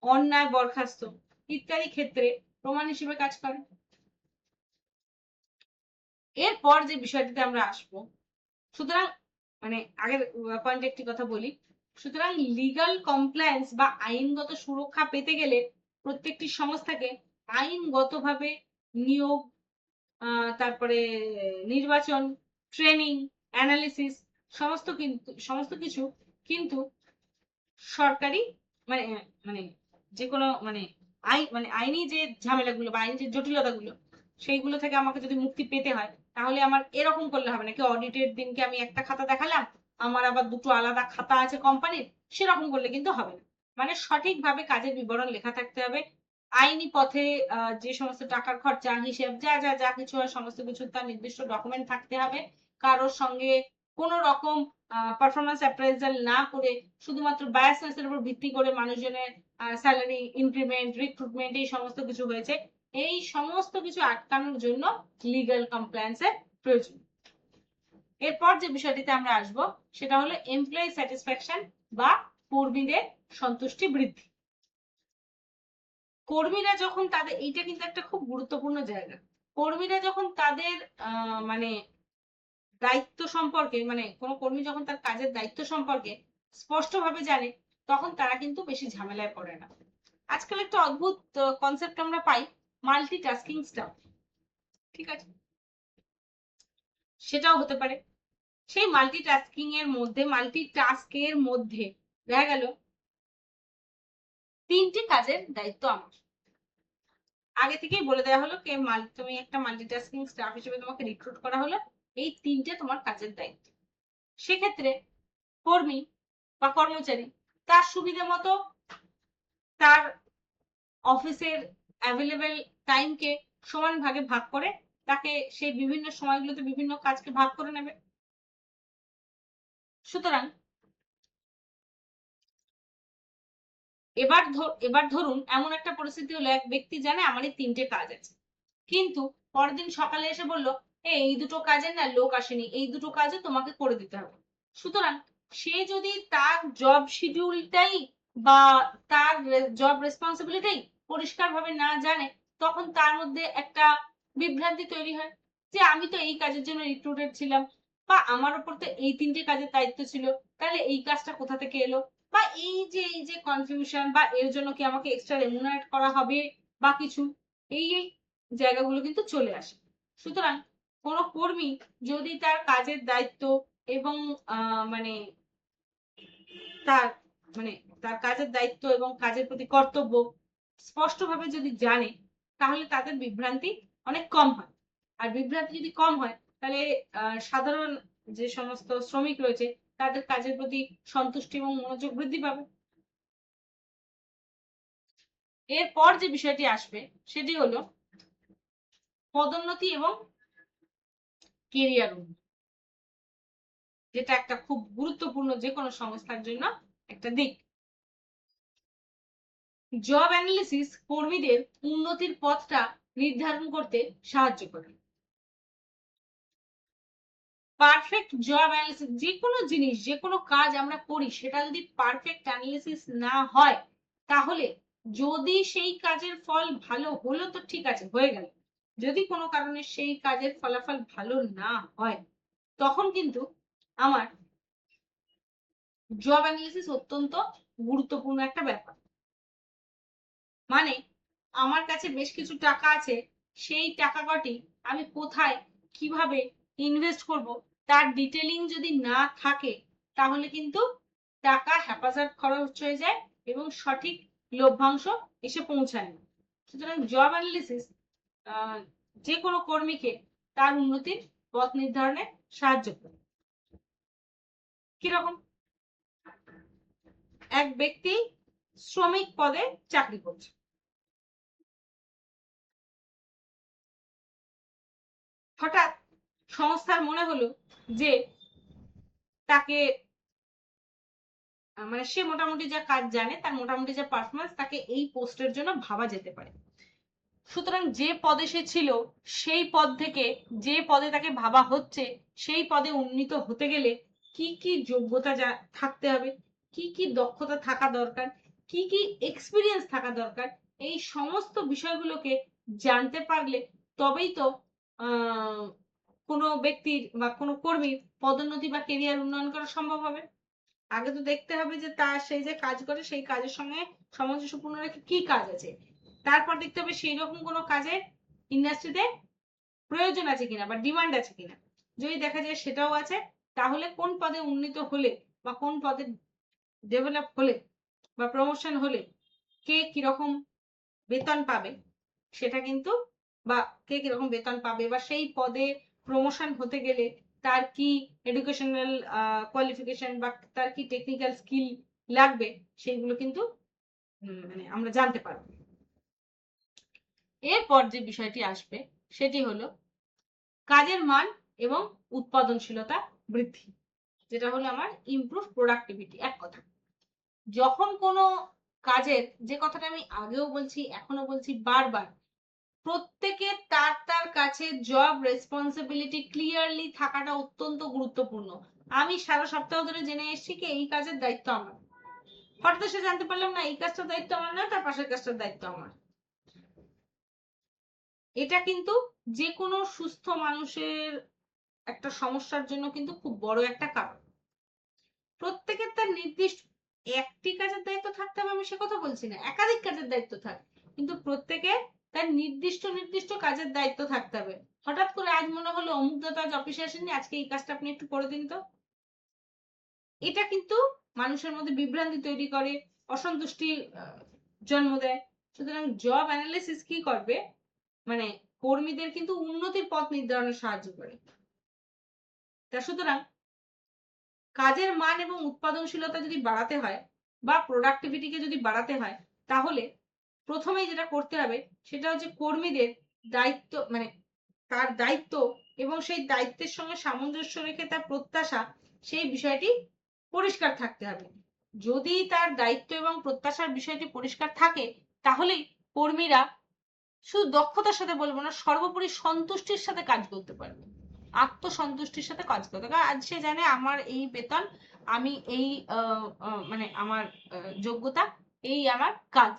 Speaker 1: অন্যায় বরখাস্ত ইত্যাদি ক্ষেত্রে প্রমাণ হিসেবে কাজ করে। এরপর যে বিষয়টিতে আমরা আসব, সুতরাং মানে আগের পয়েন্টে একটি কথা বলি, সুতরাং লিগ্যাল কমপ্লায়েন্স বা আইনগত সুরক্ষা পেতে গেলে প্রত্যেকটি সংস্থাকে আইনগতভাবে নিয়োগ, তারপরে নির্বাচন, ট্রেনিং, অ্যানালিসিস, সমস্ত কিছু কিন্তু সরকারি মানে মানে যে কোনো মানে আইনি যে ঝামেলাগুলো বা আইনি যে জটিলতাগুলো, সেইগুলো থেকে আমাকে যদি মুক্তি পেতে হয়, তাহলে আমার এরকম করলে হবে না কি অডিটের দিনকে আমি একটা খাতা দেখালাম, আমার আবার দুটো আলাদা খাতা আছে কোম্পানির, সেরকম করলে কিন্তু হবে না। মানে সঠিকভাবে কাজের বিবরণ লেখা থাকতে হবে, আইনি পথে যে সমস্ত টাকার খরচা হিসেব যা যা যা কিছু হয় সমস্ত কিছু তার নির্দিষ্ট ডকুমেন্ট থাকতে হবে। কারোর সঙ্গে কোন রকম পারফরমেন্স অ্যাপ্রাইজাল না করে শুধুমাত্র বায়াসনেসের উপর ভিত্তি করে মানুষজনের স্যালারি ইনক্রিমেন্ট, রিক্রুটমেন্ট এই সমস্ত কিছু হয়েছে, এই সমস্ত কিছু আটকানোর জন্য লিগ্যাল কমপ্লায়েন্সের প্রয়োজন। এরপর যে বিষয়টিতে আমরা আসব সেটা হলো এমপ্লয়ি স্যাটিসফ্যাকশন বা কর্মীদের সন্তুষ্টি বৃদ্ধি। কর্মীরা যখন তাদের, এইটা কিন্তু একটা খুব গুরুত্বপূর্ণ জায়গা, কর্মীরা যখন তাদের মানে দায়িত্ব সম্পর্কে, মানে কোনো কর্মী যখন তার কাজের দায়িত্ব সম্পর্কে স্পষ্টভাবে জানে, তখন তারা কিন্তু বেশি ঝামেলায় পড়ে না। আজকাল একটা অদ্ভুত কনসেপ্ট আমরা পাই, মাল্টিটাস্কিং স্টাফ, ঠিক আছে, সেটাও হতে পারে। সেই মাল্টিটাস্কের মধ্যে দেখা গেল 3টি কাজের দায়িত্ব আমার আগে থেকেই বলে দেওয়া হলো, কে তুমি একটা মাল্টিটাস্কিং স্টাফ হিসেবে তোমাকে রিক্রুট করা হলো, এই 3টে তোমার কাজের দায়িত্ব। সেক্ষেত্রে কর্মী বা কর্মচারী তার সুবিধা মতো তার অফিসের অ্যাভেলেবেল টাইমকে সমান ভাগে ভাগ করে তাকে সেই বিভিন্ন সময়গুলোতে বিভিন্ন কাজকে ভাগ করে নেবে। সুতরাং এবার ধরুন এমন একটা পরিস্থিতি হলো, এক ব্যক্তি জানে আমার এই 3টে কাজ আছে, কিন্তু পরের দিন সকালে এসে বললো এই দুটো কাজের না লোক আসেনি, এই দুটো কাজে তোমাকে করে দিতে হবে। সুতরাং সে যদি তার জব শিডিউলটাই বা তার জব রেসপন্সিবিলিটি পরিষ্কারভাবে না জানে, তখন তার মধ্যে একটা বিভ্রান্তি তৈরি হয় যে আমি তো এই কাজের জন্য রিক্রুটেড ছিলাম, বা আমার উপর তো এই 3টে কাজের দায়িত্ব ছিল, তাহলে এই কাজটা কোথা থেকে এলো, বা এই যে কনফিউশন, বা এর জন্য কি আমাকে এক্সট্রা রেমুনারেট করা হবে বা কিছু, এই জায়গাগুলো কিন্তু চলে আসে। সুতরাং কোনো কর্মী যদি তার কাজের দায়িত্ব এবং মানে তার মানে তার কাজের দায়িত্ব এবং কাজের প্রতি কর্তব্য স্পষ্টভাবে যদি জানে, তাহলে তাদের বিভ্রান্তি অনেক কম হয়। আর বিভ্রান্তি যদি কম হয়, তাহলে সাধারণ যে সমস্ত শ্রমিক রয়েছে তাদের কাজের প্রতি সন্তুষ্টি এবং মনোযোগ বৃদ্ধি পাবে। এরপর যে বিষয়টি আসবে সেটি হলো পদোন্নতি এবং কেরিয়ার উন্নয়ন, যেটা একটা খুব গুরুত্বপূর্ণ যে কোনো সংস্থার জন্য একটা দিক। জব অ্যানালিসিস কর্মীদের উন্নতির পথটা নির্ধারণ করতে সাহায্য করে। পারফেক্ট জব অ্যানালিসিস, যে কোনো জিনিস, যে কোনো কাজ আমরা করি, সেটা যদি পারফেক্ট অ্যানালিসিস না হয়, তাহলে যদি সেই কাজের ফল ভালো হলো তো ঠিক আছে, হয়ে গেল। যদি কোনো কারণে সেই কাজের ফলাফল ভালো না হয়, তখন কিন্তু আমার জব অ্যানালিসিস অত্যন্ত গুরুত্বপূর্ণ একটা ব্যাপার। মানে আমার কাছে বেশ কিছু টাকা আছে, সেই টাকা কটি আমি কোথায় কিভাবে ইনভেস্ট করব তার ডিটেলিং যদি না থাকে, তাহলে কিন্তু টাকা হ্যাপাজার্ড খরচ হয়ে যায় এবং সঠিক লভ্যাংশ এসে পৌঁছায় না। সুতরাং জব অ্যানালিসিস যে কোনো কর্মীকে তার উন্নতির পথ নির্ধারণে সাহায্য করে। কিরকম? এক ব্যক্তি শ্রমিক পদে চাকরি করছে, হঠাৎ সংস্থার মনে হলো যে তাকে মানে সে মোটামুটি যা কাজ জানে, তার মোটামুটি যা পারফরমেন্স, তাকে এই পোস্টের জন্য ভাবা যেতে পারে। সুতরাং যে পদে সে ছিল, সেই পদ থেকে যে পদে তাকে ভাবা হচ্ছে, সেই পদে উন্নীত হতে গেলে কি কি যোগ্যতা থাকতে হবে, কি কি দক্ষতা থাকা দরকার, কি কি এক্সপিরিয়েন্স থাকা দরকার, এই সমস্ত বিষয়গুলোকে জানতে পারলে তবেই তো কোনো ব্যক্তির বা কোনো কর্মীর পদোন্নতি বা কেরিয়ার উন্নয়ন করা সম্ভব হবে। আগে তো দেখতে হবে যে তার সেই যে কাজ করে সেই কাজের সঙ্গে সামঞ্জস্যপূর্ণ রেখে কি কাজ আছে, তারপর দেখতে হবে সেই রকম কোনো কাজের ইন্ডাস্ট্রিতে প্রয়োজন আছে কিনা বা ডিমান্ড আছে কিনা। যদি দেখা যায় সেটাও আছে, তাহলে কোন পদে উন্নীত হলে বা কোন পদে ডেভেলপ হলে বা প্রমোশন হলে কে কিরকম বেতন পাবে সেটা কিন্তু, বা কে কিরকম বেতন পাবে, বা সেই পদে প্রমোশন হতে গেলে তার কি এডুকেশনাল কোয়ালিফিকেশন বা তার কি টেকনিক্যাল স্কিল লাগবে, সেইগুলো কিন্তু মানে আমরা জানতে পারবো। এরপর যে বিষয়টি আসবে সেটি হলো কাজের মান এবং উৎপাদনশীলতা বৃদ্ধি, যেটা হলো আমার ইমপ্রুভ প্রোডাক্টিভিটি। এক কথা, যখন কোনো কাজের, যে কথাটা আমি আগেও বলছি এখনো বলছি বারবার, প্রত্যেকের তার তার কাছে জব রেসপন্সিবিলিটি ক্লিয়ারলি থাকাটা অত্যন্ত গুরুত্বপূর্ণ। আমি সারা সপ্তাহ ধরে জেনে এসেছি কি এই কাজের দায়িত্ব আমার, হঠাৎ এসে জানতে পারলাম না এই কাজটার দায়িত্ব আমার না, তার পাশের কাজটার দায়িত্ব আমার। এটা কিন্তু যে কোনো সুস্থ মানুষের একটা সমস্যার জন্য কিন্তু খুব বড় একটা কারণ। প্রত্যেকের তার নির্দিষ্ট একটি কাজের দায়িত্ব থাকতে হবে আমি সে কথা বলছি না, একাধিক কাজের দায়িত্ব থাকে, কিন্তু প্রত্যেকে তার নির্দিষ্ট নির্দিষ্ট কাজের দায়িত্ব থাকতে হবে। হঠাৎ করে আজ মনে হলো অমুক দাদা আজ অফিসে আসেননি, আজকে এই কাজটা আপনি একটু করে দিন তো, এটা কিন্তু মানুষের মধ্যে বিভ্রান্তি তৈরি করে, অসন্তুষ্টি জন্ম দেয়। সুতরাং জব অ্যানালিসিস কি করবে, মানে কর্মীদের কিন্তু উন্নতির পথ নির্ধারণে সাহায্য করে। তা সুতরাং কাজের মান এবং উৎপাদনশীলতা যদি বাড়াতে হয় বা প্রোডাক্টিভিটিকে যদি বাড়াতে হয়, তাহলে প্রথমেই যেটা করতে হবে সেটা হচ্ছে কর্মীদের দায়িত্ব, মানে তার দায়িত্ব এবং সেই দায়িত্বের সঙ্গে সামঞ্জস্য রেখে তার প্রত্যাশা, সেই বিষয়টি পরিষ্কার থাকতে হবে। যদি তার দায়িত্ব এবং প্রত্যাশার বিষয়টি পরিষ্কার থাকে, তাহলেই কর্মীরা শুধু দক্ষতার সাথে বলবো না, সর্বোপরি সন্তুষ্টির সাথে কাজ করতে পারবে, আত্মসন্তুষ্টির সাথে কাজ করতে। কারণ আজ সে জানে আমার এই বেতন, আমি এই মানে আমার যোগ্যতা, এই আমার কাজ,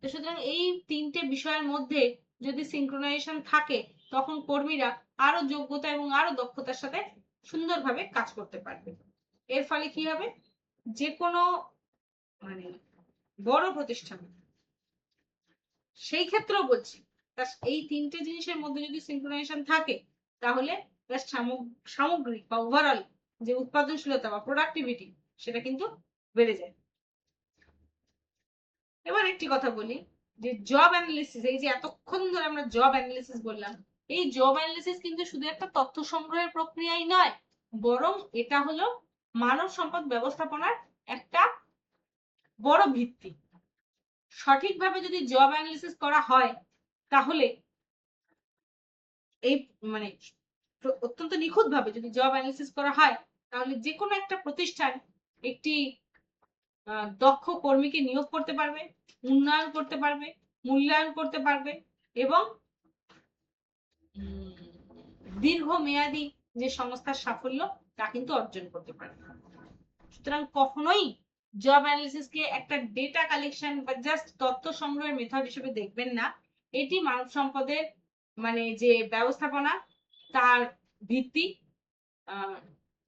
Speaker 1: তো সুতরাং এই তিনটে বিষয়ের মধ্যে যদি সিনক্রোনাইজেশন থাকে তখন কর্মীরা আরো যোগ্যতা এবং আরো দক্ষতার সাথে সুন্দরভাবে কাজ করতে পারবে। এর ফলে কি হবে, যে কোনো মানে বড় প্রতিষ্ঠান, সেই ক্ষেত্রেও বলছি, এই তিনটে জিনিসের মধ্যে যদি সিনক্রোনাইজেশন থাকে তাহলে সামগ্রিক বা ওভারঅল যে উৎপাদনশীলতা বা প্রোডাক্টিভিটি সেটা কিন্তু বেড়ে যায়। এবার একটি কথা বলি যে জব অ্যানালিসিস, এই যে এতক্ষণ ধরে আমরা জব অ্যানালিসিস বললাম, এই জব অ্যানালিসিস কিন্তু শুধু একটা তথ্য সংগ্রহের প্রক্রিয়াই নয়, বরং এটা হলো মানব সম্পদ ব্যবস্থাপনার একটা বড় ভিত্তি। সঠিকভাবে যদি জব অ্যানালিসিস করা হয় তাহলে এই মানে অত্যন্ত নিখুঁতভাবে যদি জব অ্যানালিসিস করা হয় তাহলে যে কোনো একটা প্রতিষ্ঠান একটি দক্ষ কর্মীকে নিয়োগ করতে পারবে, উন্নয়ন করতে পারবে, মূল্যায়ন করতে পারবে এবং দীর্ঘমেয়াদী যে সংস্থার সাফল্য তা কিন্তু অর্জন করতে পারবে। সুতরাং কখনোই জব অ্যানালিসিসকে একটা ডেটা কালেকশন বা জাস্ট তথ্য সংগ্রহের মেথড হিসেবে দেখবেন না। এটি মানব সম্পদের মানে যে ব্যবস্থাপনা তার ভিত্তি।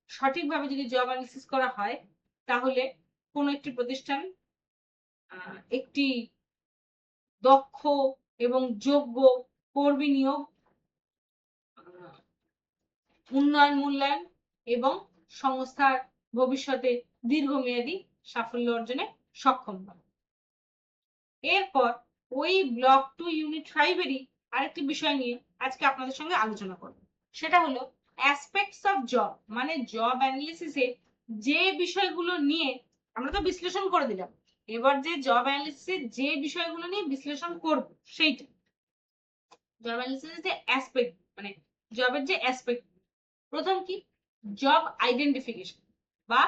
Speaker 1: সঠিকভাবে যদি জব অ্যানালিসিস করা হয় তাহলে কোনো একটি প্রতিষ্ঠান একটি দক্ষ এবং যোগ্য কর্মী নিয়োগ, উন্নয়ন মূল্যায়ন এবং সংস্থার ভবিষ্যতে দীর্ঘমেয়াদী সাফল্য অর্জনে সক্ষম হবে। এরপর ওই ব্লক 2 ইউনিট 5 এরই আরেকটি বিষয় নিয়ে আজকে আপনাদের সঙ্গে আলোচনা করব, সেটা হলো অ্যাসপেক্টস অফ জব। মানে জব অ্যানালিসিসে যে বিষয়গুলো নিয়ে আমরা তো বিশ্লেষণ করে দিলাম, এবার যে জব অ্যানালিসিসে যে বিষয়গুলো নিয়ে বিশ্লেষণ করব সেইটা জব অ্যানালিসিসের যে অ্যাসপেক্ট, মানে জবের যে অ্যাসপেক্ট। প্রথম কি, জব আইডেন্টিফিকেশন বা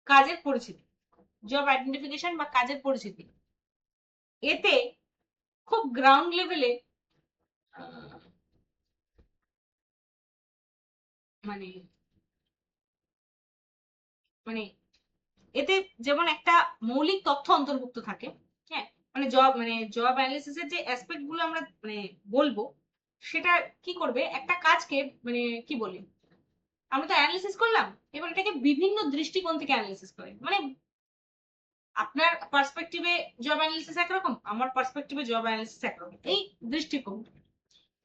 Speaker 1: কাজের পরিচিতি। জব আইডেন্টিফিকেশন বা কাজের পরিচিতি, এতে খুব গ্রাউন্ড লেভেলে মানে মানে এতে যেমন একটা মৌলিক তথ্য অন্তর্ভুক্ত থাকে। হ্যাঁ, জব অ্যানালিসিসের যে অ্যাসপেক্ট গুলো আমরা বলবো, সেটা কি করবে, একটা কাজকে কি বলি, আমরা তো অ্যানালিসিস করলাম, এবার এটাকে বিভিন্ন দৃষ্টিকোণ থেকে অ্যানালিসিস করে। আপনার পার্সপেক্টিভে জব অ্যানালিসিস একরকম, আমার পার্সপেক্টিভে জব অ্যানালিসিস একরকম। এই দৃষ্টিকোণ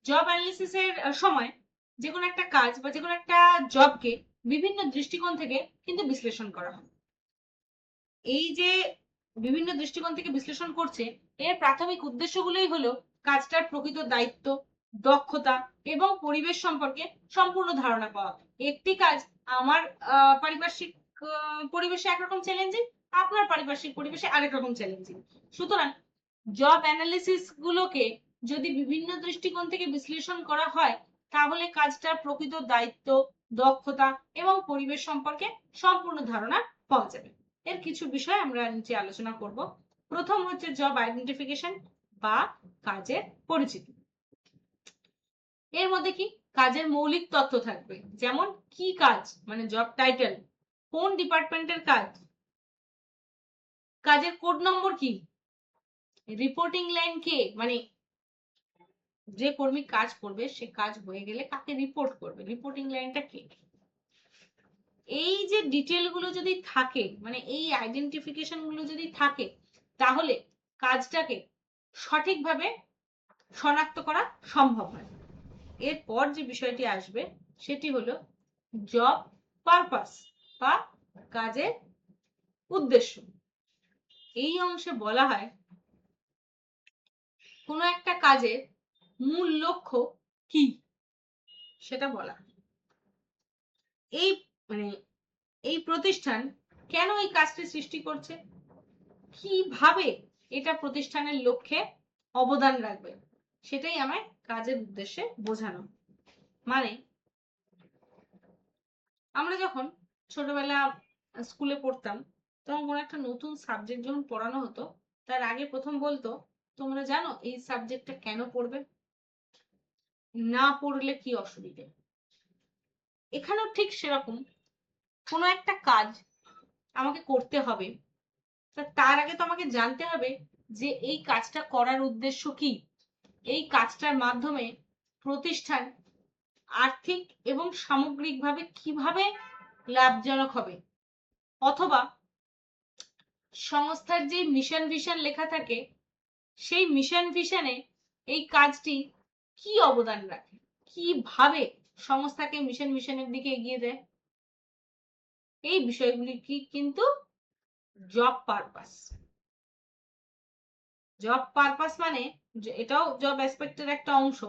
Speaker 1: জব অ্যানালিসিসের সময় যে কোনো একটা কাজ বা যে কোনো একটা জবকে বিভিন্ন দৃষ্টিকোণ থেকে কিন্তু বিশ্লেষণ করা হয়। এই যে বিভিন্ন দৃষ্টিকোণ থেকে বিশ্লেষণ করছে, এর প্রাথমিক উদ্দেশ্যগুলোই হলো কাজটার প্রকৃত দায়িত্ব, দক্ষতা এবং পরিবেশ সম্পর্কে সম্পূর্ণ ধারণা পাওয়া। একটি কাজ আমার পারিপার্শ্বিক পরিবেশে একরকম চ্যালেঞ্জিং, আপনার পারিপার্শ্বিক পরিবেশে আরেক রকম চ্যালেঞ্জিং। সুতরাং জব অ্যানালিসিস গুলোকে যদি বিভিন্ন দৃষ্টিকোণ থেকে বিশ্লেষণ করা হয় তাহলে কাজটার প্রকৃত দায়িত্ব, দক্ষতা এবং পরিবেশ সম্পর্কে সম্পূর্ণ ধারণা পাওয়া যাবে। এর কিছু বিষয় আমরা নিচে আলোচনা করব। প্রথম হচ্ছে জব আইডেন্টিফিকেশন বা কাজের পরিচিতি। এর মধ্যে কি কাজের মৌলিক তথ্য থাকবে, যেমন কি কাজ, মানে জব টাইটেল, কোন ডিপার্টমেন্টের কাজ, কাজের কোড নম্বর কি, রিপোর্টিং লাইন কে, মানে যে কর্মী কাজ করবে সে কাজ হয়ে গেলে কাকে রিপোর্ট করবে, রিপোর্টিং লাইনটা কি। এই যে ডিটেল গুলো যদি থাকে, মানে এই আইডেন্টিফিকেশন গুলো যদি থাকে তাহলে কাজটাকে সঠিকভাবে শনাক্ত করা সম্ভব হয়। এরপর যে বিষয়টি আসবে সেটি হলো জব পারপাস বা কাজের উদ্দেশ্য। এই অংশে বলা হয় কোনো একটা কাজের মূল লক্ষ্য কি সেটা বলা। এই এই প্রতিষ্ঠান কেন এই কাজটি সৃষ্টি করছে, কিভাবে এটা প্রতিষ্ঠানের লক্ষ্যে অবদান রাখবে, সেটাই আমার কাজের উদ্দেশ্যে বোঝানো। মানে আমরা যখন ছোটবেলা স্কুলে পড়তাম তখন কোনো একটা নতুন সাবজেক্ট যখন পড়ানো হতো তার আগে প্রথম বলতো, তোমরা জানো এই সাবজেক্টটা কেন পড়বে, না পড়লে কি অসুবিধে। এখানেও ঠিক সেরকম কোনো একটা কাজ আমাকে করতে হবে, তার আগে তো আমাকে জানতে হবে যে এই কাজটা করার উদ্দেশ্য কি, এই কাজটার মাধ্যমে প্রতিষ্ঠান আর্থিক এবং সামগ্রিকভাবে কিভাবে লাভজনক হবে, অথবা সংস্থার যে মিশন ভিশন লেখা থাকে সেই মিশন ভিশনে এই কাজটি কি অবদান রাখে, কিভাবে সংস্থাকে মিশন ভিশনের দিকে এগিয়ে দেয়। এই বিষয়গুলি কি কিন্তু জব পারপাস। জব পারপাস মানে এটাও জব অ্যাসপেক্টের একটা অংশ।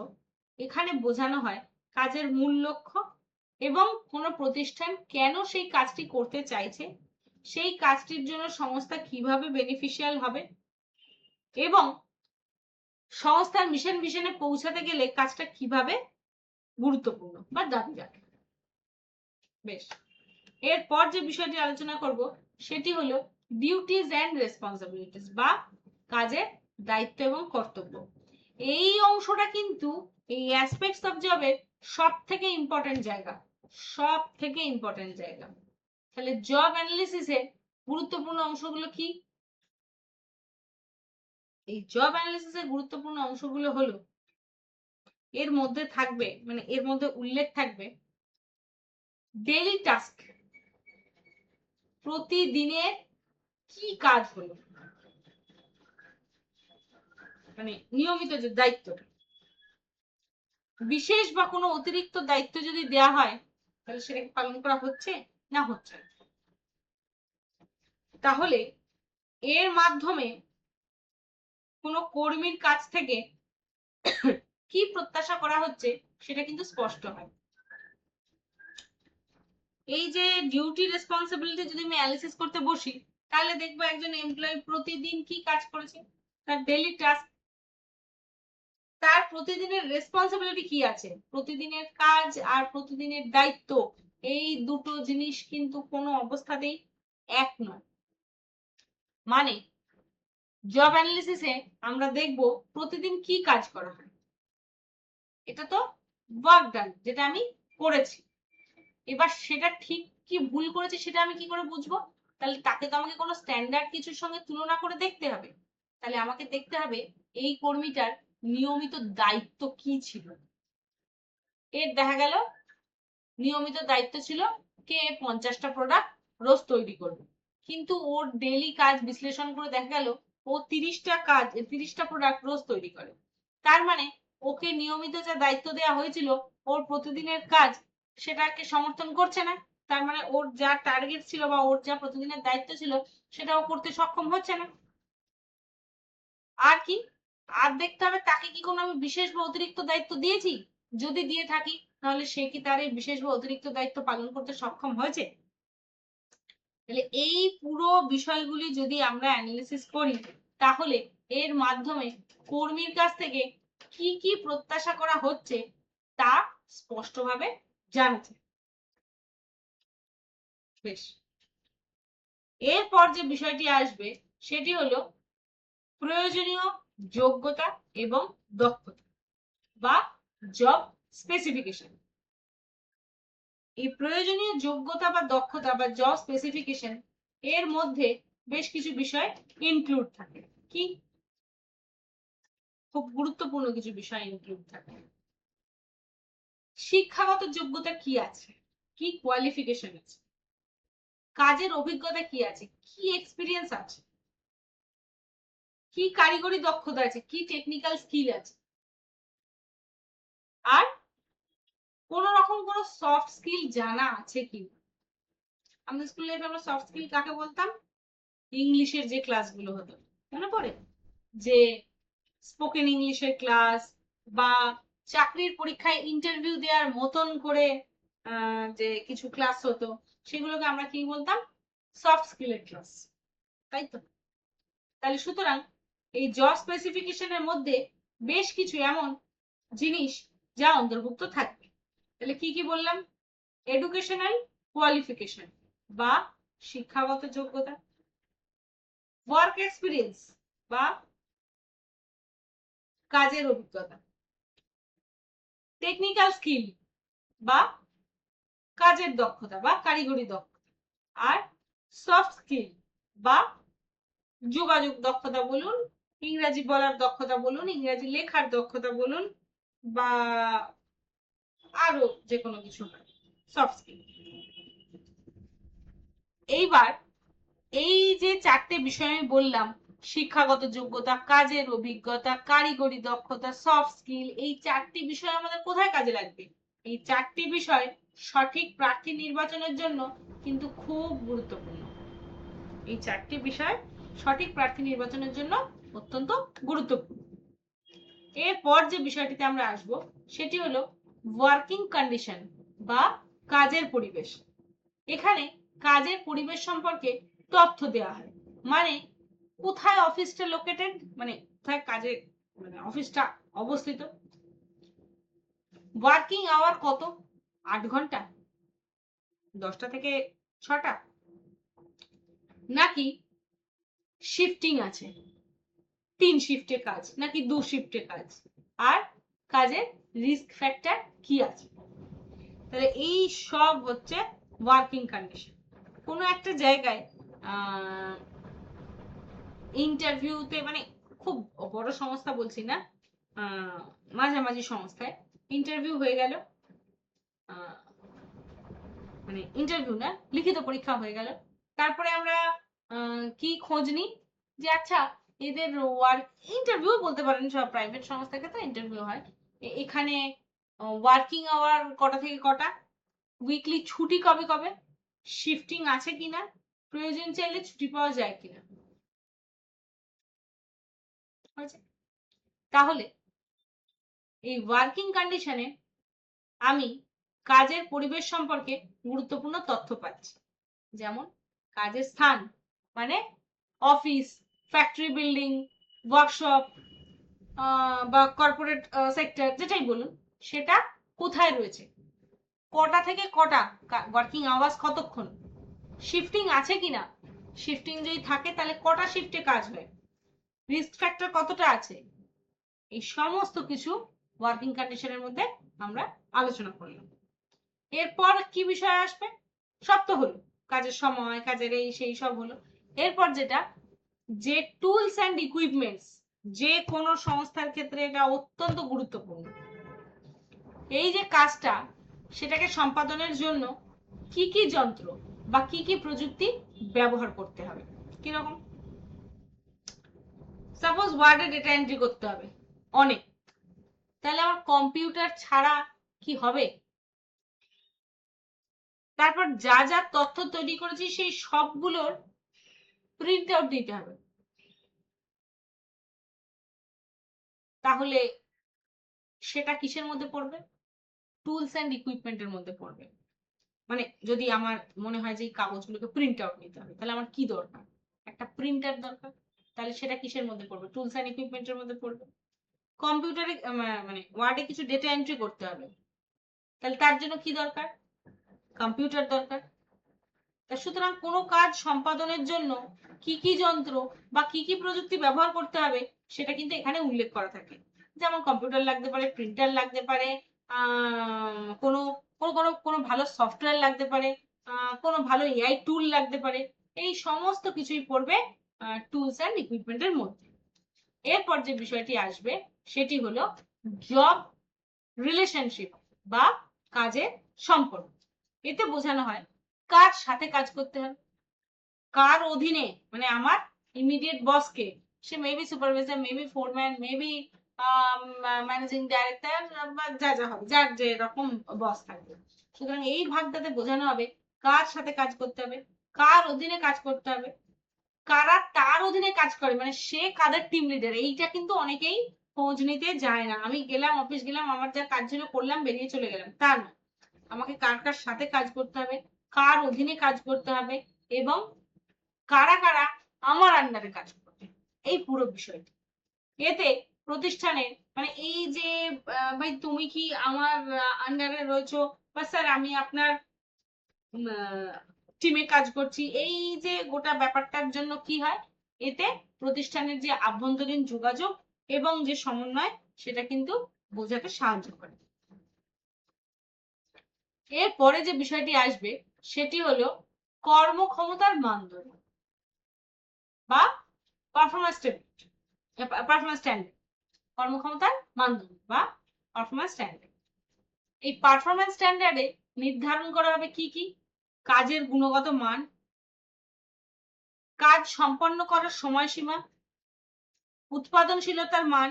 Speaker 1: এখানে বোঝানো হয় কাজের মূল লক্ষ্য এবং কোনো প্রতিষ্ঠান কেন সেই কাজটি করতে চাইছে, সেই কাজটির জন্য সংস্থা কিভাবে বেনিফিশিয়াল হবে এবং সংস্থার মিশন ভিশনে পৌঁছাতে গেলে কাজটা কিভাবে গুরুত্বপূর্ণ বা দাবি রাখে। বেশ, এরপর যে বিষয়টি আলোচনা করব সেটি হলো ডিউটিজ অ্যান্ড রেসপন্সিবিলিটিস বা কাজের দায়িত্ব এবং কর্তব্য। এই অংশটা কিন্তু এই অ্যাসপেক্টস অফ জবের সব থেকে ইম্পর্টেন্ট জায়গা, সব থেকে ইম্পর্টেন্ট জায়গা। তাহলে জব অ্যানালিসিসের গুরুত্বপূর্ণ অংশগুলো কি? এই জব অ্যানালিসিসের গুরুত্বপূর্ণ অংশগুলো হলো, এর মধ্যে থাকবে, মানে এর মধ্যে উল্লেখ থাকবে ডেইলি টাস্ক, প্রতিদিনের কি কাজ হলো, মানে নিয়মিত যে দায়িত্ব, বিশেষ বা কোনো অতিরিক্ত দায়িত্ব যদি দেয়া হয় তাহলে সেটাকে পালন করা হচ্ছে না হচ্ছে। তাহলে এর মাধ্যমে কোনো কর্মীর কাছ থেকে কি প্রত্যাশা করা হচ্ছে সেটা কিন্তু স্পষ্ট হয়। এই যে ডিউটি রেসপন্সিবিলিটি যদি আমি অ্যানালিসিস করতে বসি তাহলে দেখবো একজন এমপ্লয়ি প্রতিদিন কি কাজ করেছে, তার ডেইলি টাস্ক, তার প্রতিদিনের রেসপন্সিবিলিটি কি আছে, প্রতিদিনের কাজ আর প্রতিদিনের দায়িত্ব, এই দুটো জিনিস কিন্তু কোনো অবস্থাতেই এক নয়। মানে জব অ্যানালিসিসে আমরা দেখব প্রতিদিন কি কাজ করা হয়, এটা তো ওয়ার্ক ডান, যেটা আমি করেছি। এবার সেটা ঠিক কি ভুল করেছি সেটা আমি কি করে বুঝবো? তাহলে তাকে তো আমাকে কোনো স্ট্যান্ডার্ড কিছুর সঙ্গে তুলনা করে দেখতে হবে। তাহলে আমাকে দেখতে হবে এই কর্মীটার নিয়মিত দায়িত্ব কি ছিল। এর দেখা গেল নিয়মিত দায়িত্ব ছিল কে 50টা প্রোডাক্ট রোজ তৈরি করবে, কিন্তু ওর ডেইলি কাজ বিশ্লেষণ করে দেখা গেল ও 30টা প্রোডাক্ট রোজ তৈরি করে। তার মানে ওকে নিয়মিত যা দায়িত্ব দেওয়া হয়েছিল ওর প্রতিদিনের কাজ সেটাকে সমর্থন করছে না। তার মানে ওর যা টার্গেট ছিল বা ওর যা প্রতিদিনের দায়িত্ব ছিল সেটা ও করতে সক্ষম হচ্ছে না। আর কি, আর দেখতে হবে তাকে কি কোনো আমি বিশেষ বা অতিরিক্ত দায়িত্ব দিয়েছি, যদি দিয়ে থাকি তাহলে সে কি তার এই বিশেষ বা অতিরিক্ত দায়িত্ব পালন করতে সক্ষম হয়েছে। তাহলে এই পুরো বিষয়গুলি যদি আমরা অ্যানালিসিস করি তাহলে এর মাধ্যমে কর্মীর কাছ থেকে কি কি প্রত্যাশা করা হচ্ছে তা স্পষ্টভাবে জানা যায়। বেশ, এরপর যে বিষয়টি আসবে সেটি হলো প্রয়োজনীয় যোগ্যতা এবং দক্ষতা বা জব স্পেসিফিকেশন। এই প্রয়োজনীয় যোগ্যতা বা দক্ষতা বা জব স্পেসিফিকেশন এর মধ্যে বেশ কিছু বিষয় ইনক্লুড থাকে। কি খুব গুরুত্বপূর্ণ কিছু বিষয় ইনক্লুড থাকে। শিক্ষাগত যোগ্যতা কি আছে, কি কোয়ালিফিকেশন আছে, কাজের অভিজ্ঞতা কি আছে, কি এক্সপিরিয়েন্স আছে, কি কারিগরি দক্ষতা আছে, কি টেকনিক্যাল স্কিল আছে, আর কোন রকম কোন সফট স্কিল জানা আছে কি। আমাদের স্কুলে আমরা সফট স্কিল কাকে বলতাম, ইংলিশের যে ক্লাসগুলো হতো মনে পড়ে, যে স্পোকেন ইংলিশের ক্লাস বা চাকরির পরীক্ষায় ইন্টারভিউ দেওয়ার মতন করে যে কিছু ক্লাস হতো সেগুলোকে আমরা কি বলতাম, সফট স্কিলের ক্লাস, তাই তো। তাহলে সুতরাং এই জব স্পেসিফিকেশনের মধ্যে বেশ কিছু এমন জিনিস যা অন্তর্ভুক্ত থাকবে। তাহলে কি কি বললাম, এডুকেশনাল কোয়ালিফিকেশন বা শিক্ষাগত যোগ্যতা, ওয়ার্ক এক্সপিরিয়েন্স বা কাজের অভিজ্ঞতা, টেকনিক্যাল স্কিল বা কাজের দক্ষতা বা কারিগরি দক্ষতা, আর সফট স্কিল বা যোগাযোগ দক্ষতা বলুন ইংরাজি বলার দক্ষতা বলুন, ইংরাজি লেখার দক্ষতা বলুন, বা আরো যে কোনো কিছু, সফট স্কিল। এইবার এই যে চারটে বিষয় আমি বললাম, শিক্ষাগত যোগ্যতা, কাজের অভিজ্ঞতা, কারিগরি দক্ষতা, সফট স্কিল, এই চারটি বিষয় আমাদের কোথায় কাজে লাগবে? এই চারটি বিষয় সঠিক প্রার্থী নির্বাচনের জন্য কিন্তু খুব গুরুত্বপূর্ণ। এই চারটি বিষয় সঠিক প্রার্থী নির্বাচনের জন্য অত্যন্ত গুরুত্বপূর্ণ। এরপর যে বিষয়টিতে আমরা আসব সেটি হলো ওয়ার্কিং কন্ডিশন বা কাজের পরিবেশ। এখানে কাজের পরিবেশ সম্পর্কে তথ্য দেওয়া হয়, মানে কোথায় অফিসটা লোকেটেড, মানে কোথায় কাজে মানে অফিসটা অবস্থিত, ওয়ার্কিং আওয়ার কত, 8 ঘন্টা, 10টা থেকে 6টা, নাকি শিফটিং আছে, 3 শিফটে কাজ নাকি 2 শিফটে কাজ, আর কাজের রিস্ক ফ্যাক্টর কি আছে। তাহলে এই সব হচ্ছে ওয়ার্কিং কন্ডিশন। কোনো একটা জায়গায় ইন্টারভিউতে, মানে খুব বড় সংস্থা বলছি না, মাঝামাঝি সংস্থায় ইন্টারভিউ হয়ে গেল, মানে ইন্টারভিউ না, লিখিত পরীক্ষা হয়ে গেল। তারপরে আমরা কি খোঁজ নিই যে আচ্ছা এদের ওয়ার্ক, ইন্টারভিউ বলতে পারেন, সব প্রাইভেট সংস্থার ক্ষেত্রে ইন্টারভিউ হয়, এখানে ওয়ার্কিং আওয়ার কটা থেকে কটা, উইকলি ছুটি কবে কবে, শিফটিং আছে কিনা, প্রয়োজন চাইলে ছুটি পাওয়া যায় কিনা। তাহলে এই ওয়ার্কিং কন্ডিশনে আমি কাজের পরিবেশ সম্পর্কে গুরুত্বপূর্ণ তথ্য পাচ্ছি, যেমন কাজের স্থান, মানে অফিস, ফ্যাক্টরি, বিল্ডিং, ওয়ার্কশপ বা কর্পোরেট সেক্টর, যেটাই বলুন, সেটা কোথায় রয়েছে, কটা থেকে কটা, ওয়ার্কিং আওয়ার্স কতক্ষণ, শিফটিং আছে কিনা, শিফটিং যদি থাকে তাহলে কটা শিফটে কাজ হয়, রিস্ক ফ্যাক্টর কতটা আছে, এই সমস্ত কিছু ওয়ার্কিং কন্ডিশনের মধ্যে আমরা আলোচনা করলাম। এরপর কি বিষয় আসবে, সব তো হলো, কাজের সময়, কাজের এই সেই সব হলো। এরপর যেটা, যে টুলস অ্যান্ড ইকুইপমেন্টস, যে কোনো সংস্থার ক্ষেত্রে এটা অত্যন্ত গুরুত্বপূর্ণ। এই যে কাজটা, সেটাকে সম্পাদনের জন্য কি কি যন্ত্র বা কি কি প্রযুক্তি ব্যবহার করতে হবে, কিরকম, সাপোজ ওয়ার্ডে ডেটা এন্ট্রি করতে হবে অনেক, তাহলে আমার কম্পিউটার ছাড়া কি হবে? তারপর যা যা তথ্য তৈরি করেছি সেই সবগুলোর প্রিন্ট আউট দিতে হবে, তাহলে সেটা কিসের মধ্যে পড়বে, টুলস অ্যান্ড ইকুইপমেন্টের মধ্যে পড়বে। মানে যদি আমার মনে হয় যে এই কাগজগুলোকে প্রিন্ট আউট নিতে হবে, তাহলে আমার কি দরকার, একটা প্রিন্টার দরকার, তাহলে সেটা কিসের মধ্যে পড়বে, টুলস অ্যান্ড ইকুইপমেন্টের মধ্যে পড়বে। কম্পিউটারে মানে ওয়ার্ডে কিছু ডেটা এন্ট্রি করতে হবে, তাহলে তার জন্য কি দরকার, কম্পিউটার দরকার। সুতরাং কোনো কাজ সম্পাদনের জন্য কি কি যন্ত্র বা কি কি প্রযুক্তি ব্যবহার করতে হবে সেটা কিন্তু এখানে উল্লেখ করা থাকে, যেমন কম্পিউটার লাগতে পারে, প্রিন্টার লাগতে পারে, কোনো কোনো কোনো কোনো ভালো সফটওয়্যার লাগতে পারে, কোনো ভালো এআই টুল লাগতে পারে, এই সমস্ত কিছুই পড়বে টুলস অ্যান্ড ইকুইপমেন্টের মধ্যে। এরপর যে বিষয়টি আসবে সেটি হলো জব রিলেশনশিপ বা কাজের সম্পর্ক। এতে বোঝানো হয় কার সাথে কাজ করতে হবে, কার অধীনে, মানে আমার ইমিডিয়েট বসকে, সে maybe supervisor, maybe foreman, maybe managing director, বা যা যা হবে, যার যে রকম বস থাকবে। সুতরাং এই ভাগটাতে বোঝানো হবে কার সাথে কাজ করতে হবে, কার অধীনে কাজ করতে হবে, কারা তার অধীনে কাজ করে, মানে সে কাদের টিম লিডার। এইটা কিন্তু অনেকেই খোঁজ নিতে যায় না, আমি গেলাম অফিস গেলাম, আমার যা কাজ ছিল করলাম, বেরিয়ে চলে গেলাম, তা না, আমাকে কার কার সাথে কাজ করতে হবে, কার অধীনে কাজ করতে হবে, এবং কারা কারা আমার আন্ডারে কাজ করবে, এই পুরো বিষয়টি। এতে প্রতিষ্ঠানের, মানে এই যে ভাই তুমি কি আমার আন্ডারে রয়েছো, বা স্যার আমি আপনার টিমে কাজ করছি, এই যে গোটা ব্যাপারটার জন্য কি হয়, এতে প্রতিষ্ঠানের যে আভ্যন্তরীণ যোগাযোগ এবং যে সমন্বয়, সেটা কিন্তু বোঝাতে সাহায্য করে। এরপরে যে বিষয়টি আসবে সেটি হলো কর্মক্ষমতার মানদণ্ড বা পারফরম্যান্স স্টেবিলিটি। পারফরমেন্স স্ট্যান্ডার্ড, কর্মক্ষমতার মানদণ্ড বা পারফরমেন্স স্ট্যান্ডার্ড। এই পারফরমেন্স স্ট্যান্ডার্ডে নির্ধারণ করা হবে কি কি? কাজের গুণগত মান, কাজ সম্পন্ন করার সময়সীমা, উৎপাদনশীলতার মান।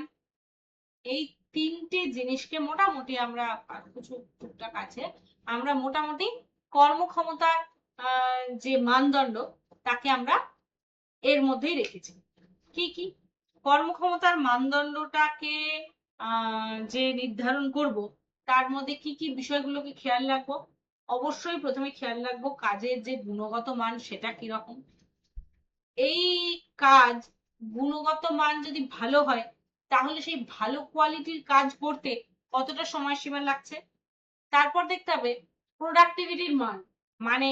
Speaker 1: এই তিনটে জিনিসকে মোটামুটি আমরা কিছু টুকটাক আছে, আমরা মোটামুটি কর্মক্ষমতার যে মানদণ্ড তাকে আমরা এর মধ্যেই রেখেছি। কি কি? কর্মক্ষমতার মানদণ্ডটাকে যে নির্ধারণ করব তার মধ্যে কি কি বিষয়গুলোকে খেয়াল রাখবো? অবশ্যই প্রথমে খেয়াল রাখবো কাজের যে গুণগত মান সেটা কিরকম। এই কাজ গুণগত মান যদি ভালো হয় তাহলে সেই ভালো কোয়ালিটির কাজ করতে কতটা সময়সীমা লাগছে। তারপর দেখতে হবে প্রোডাক্টিভিটির মান, মানে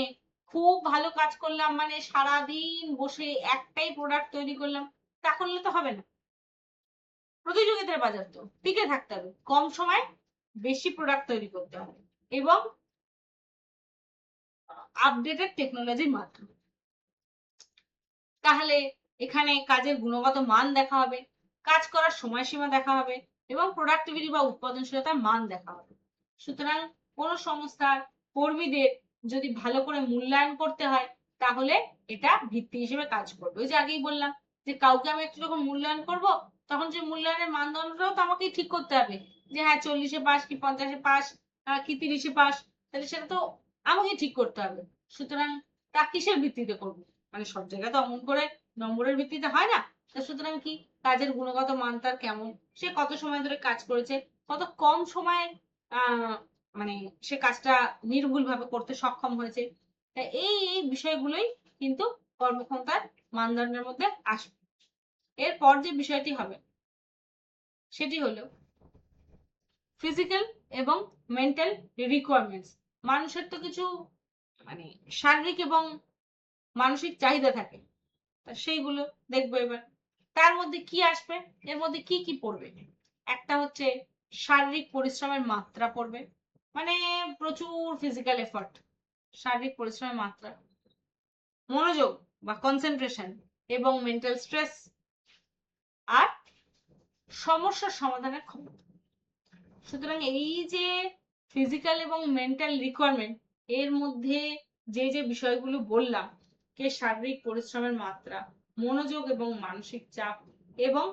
Speaker 1: খুব ভালো কাজ করলাম মানে সারাদিন বসে একটাই প্রোডাক্ট তৈরি করলাম, তা করলে তো হবে না। প্রতিযোগিতার বাজার তো, টিকে থাকতে হবে, কম সময় বেশি প্রোডাক্ট তৈরি করতে হবে এবং আপডেটেড টেকনোলজির মাধ্যমে। তাহলে এখানে কাজের গুণগত মান দেখা হবে, কাজ করার সময়সীমা দেখা হবে এবং প্রোডাক্টিভিটি বা উৎপাদনশীলতার মান দেখা হবে। সুতরাং কোনো সংস্থার কর্মীদের যদি ভালো করে মূল্যায়ন করতে হয় তাহলে এটা ভিত্তি হিসেবে কাজ করবে। ওই যে আগেই বললাম যে কাউকে আমি একটু যখন মূল্যায়ন করব তখন যে মূল্যায়নের মানদণ্ডটাও তো আমাকেই ঠিক করতে হবে, যে হ্যাঁ 40-এ পাস কি 50-এ পাস কি 30-এ পাস, তাহলে সেটা তো আমাকেই ঠিক করতে হবে। সুতরাং তা কিসের ভিত্তিতে করবো? মানে সব জায়গায় তো অমন করে নম্বরের ভিত্তিতে হয় না। সুতরাং কি কাজের গুণগত মান তার কেমন, সে কত সময় ধরে কাজ করেছে, কত কম সময়ে মানে সে কাজটা নির্ভুলভাবে করতে সক্ষম হয়েছে, এই এই বিষয়গুলোই কিন্তু কর্মক্ষমতার মানদণ্ডের মধ্যে আসবে। এরপর যে বিষয়টি হবে সেটি হলো ফিজিক্যাল এবং মেন্টাল রিকোয়ারমেন্টস। মানুষের তো কিছু মানে শারীরিক এবং মানসিক চাহিদা থাকে, সেইগুলো দেখবো এবার। তার মধ্যে কি আসবে, এর মধ্যে কি কি পড়বে? একটা হচ্ছে শারীরিক পরিশ্রমের মাত্রা পড়বে, মানে প্রচুর ফিজিক্যাল এফর্ট, শারীরিক পরিশ্রমের মাত্রা, মনোযোগ বা কনসেন্ট্রেশন এবং মেন্টাল স্ট্রেস, আর সমস্যার সমাধানের ক্ষমতা। সুতরাং এই যে ফিজিক্যাল এবং মেন্টাল রিকোয়ারমেন্ট এর মধ্যে যে যে বিষয়গুলো বললাম, কে শারীরিক পরিশ্রমের মাত্রা, মনোযোগ এবং মানসিক চাপ এবং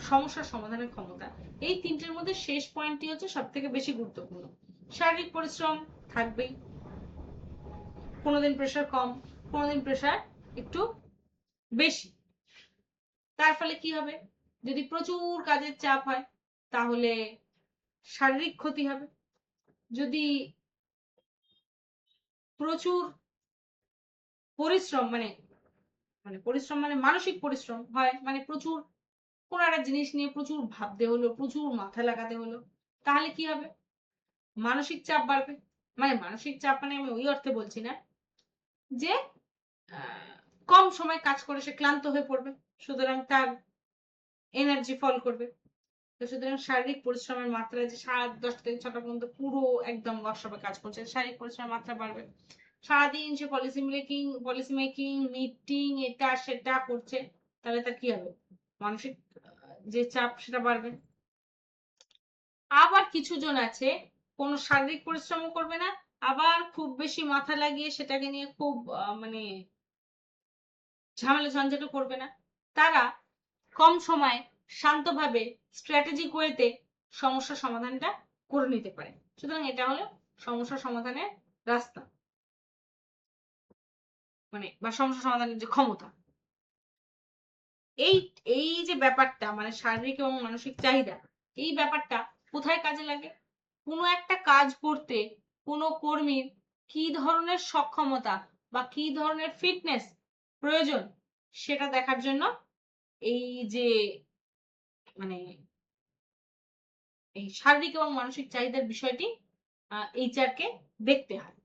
Speaker 1: সমস্যার সমাধানের ক্ষমতা, এই তিনটের মধ্যে শেষ পয়েন্টটি হচ্ছে সব থেকে বেশি গুরুত্বপূর্ণ। শারীরিক পরিশ্রম থাকবেই, কোনোদিন প্রেশার কম, কোনোদিন প্রেশার একটু বেশি। তার ফলে কি হবে? যদি প্রচুর কাজের চাপ হয় তাহলে শারীরিক ক্ষতি হবে, যদি প্রচুর পরিশ্রম মানে মানে পরিশ্রম মানে মানসিক পরিশ্রম হয়, মানে প্রচুর কোনো একটা জিনিস নিয়ে প্রচুর ভাবতে হলো, প্রচুর মাথা লাগাতে হলো, তাহলে কি হবে? মানসিক চাপ বাড়বে। মানে মানসিক চাপ মানে আমি ওই অর্থে বলছি না যে কম সময় কাজ করে সে ক্লান্ত হয়ে পড়বে, সুতরাং তার এনার্জি ফল করবে। তো সুতরাং শারীরিক পরিশ্রমের মাত্রা, যে 10টা থেকে 6টা পর্যন্ত পুরো একদম ওয়ার্কশপে কাজ করছে, শারীরিক পরিশ্রমের মাত্রা বাড়বে। সারাদিন সে পলিসি মেকিং মিটিং এটা সেটা করছে, তাহলে তার কি হবে? মানসিক যে চাপ সেটা বাড়বে। আবার কিছু জন আছে কোনো শারীরিক পরিশ্রমও করবে না, আবার খুব বেশি মাথা লাগিয়ে সেটাকে নিয়ে খুব মানে ঝামেলা ঝঞ্ঝাটও করবে না, তারা কম সময়ে শান্তভাবে স্ট্র্যাটেজিক ওয়েতে সমস্যার সমাধানটা করে নিতে পারে। সুতরাং এটা হলো সমস্যা সমাধানের রাস্তা, মানে বা সমস্যা সমাধানের যে ক্ষমতা। এই এই যে ব্যাপারটা মানে শারীরিক এবং মানসিক চাহিদা, এই ব্যাপারটা কোথায় কাজে লাগে? কোনো একটা কাজ করতে কোনো কর্মীর কি ধরনের সক্ষমতা বা কি ধরনের ফিটনেস প্রয়োজন সেটা দেখার জন্য এই যে মানে এই শারীরিক এবং মানসিক চাহিদার বিষয়টি এইচআর কে দেখতে হয়।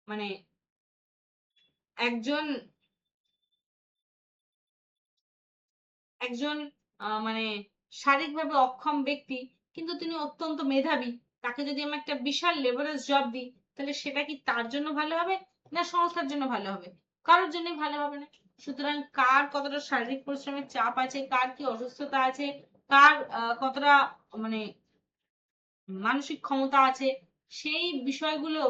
Speaker 1: মানে একজন একজন মানে শারীরিকভাবে অক্ষম ব্যক্তি কিন্তু তিনি অত্যন্ত মেধাবী, তাকে যদি আমি একটা বিশাল লেভারেজ জব দিই তাহলে সেটা কি তার জন্য ভালো হবে না সংস্থার জন্য ভালো হবে? কারোর জন্য ভালো হবে না। সুতরাং কার কতটা শারীরিক পরিশ্রমের চাপ আছে, কার কি অসুস্থতা আছে, কার কতটা মানে মানসিক ক্ষমতা আছে, সেই বিষয়গুলো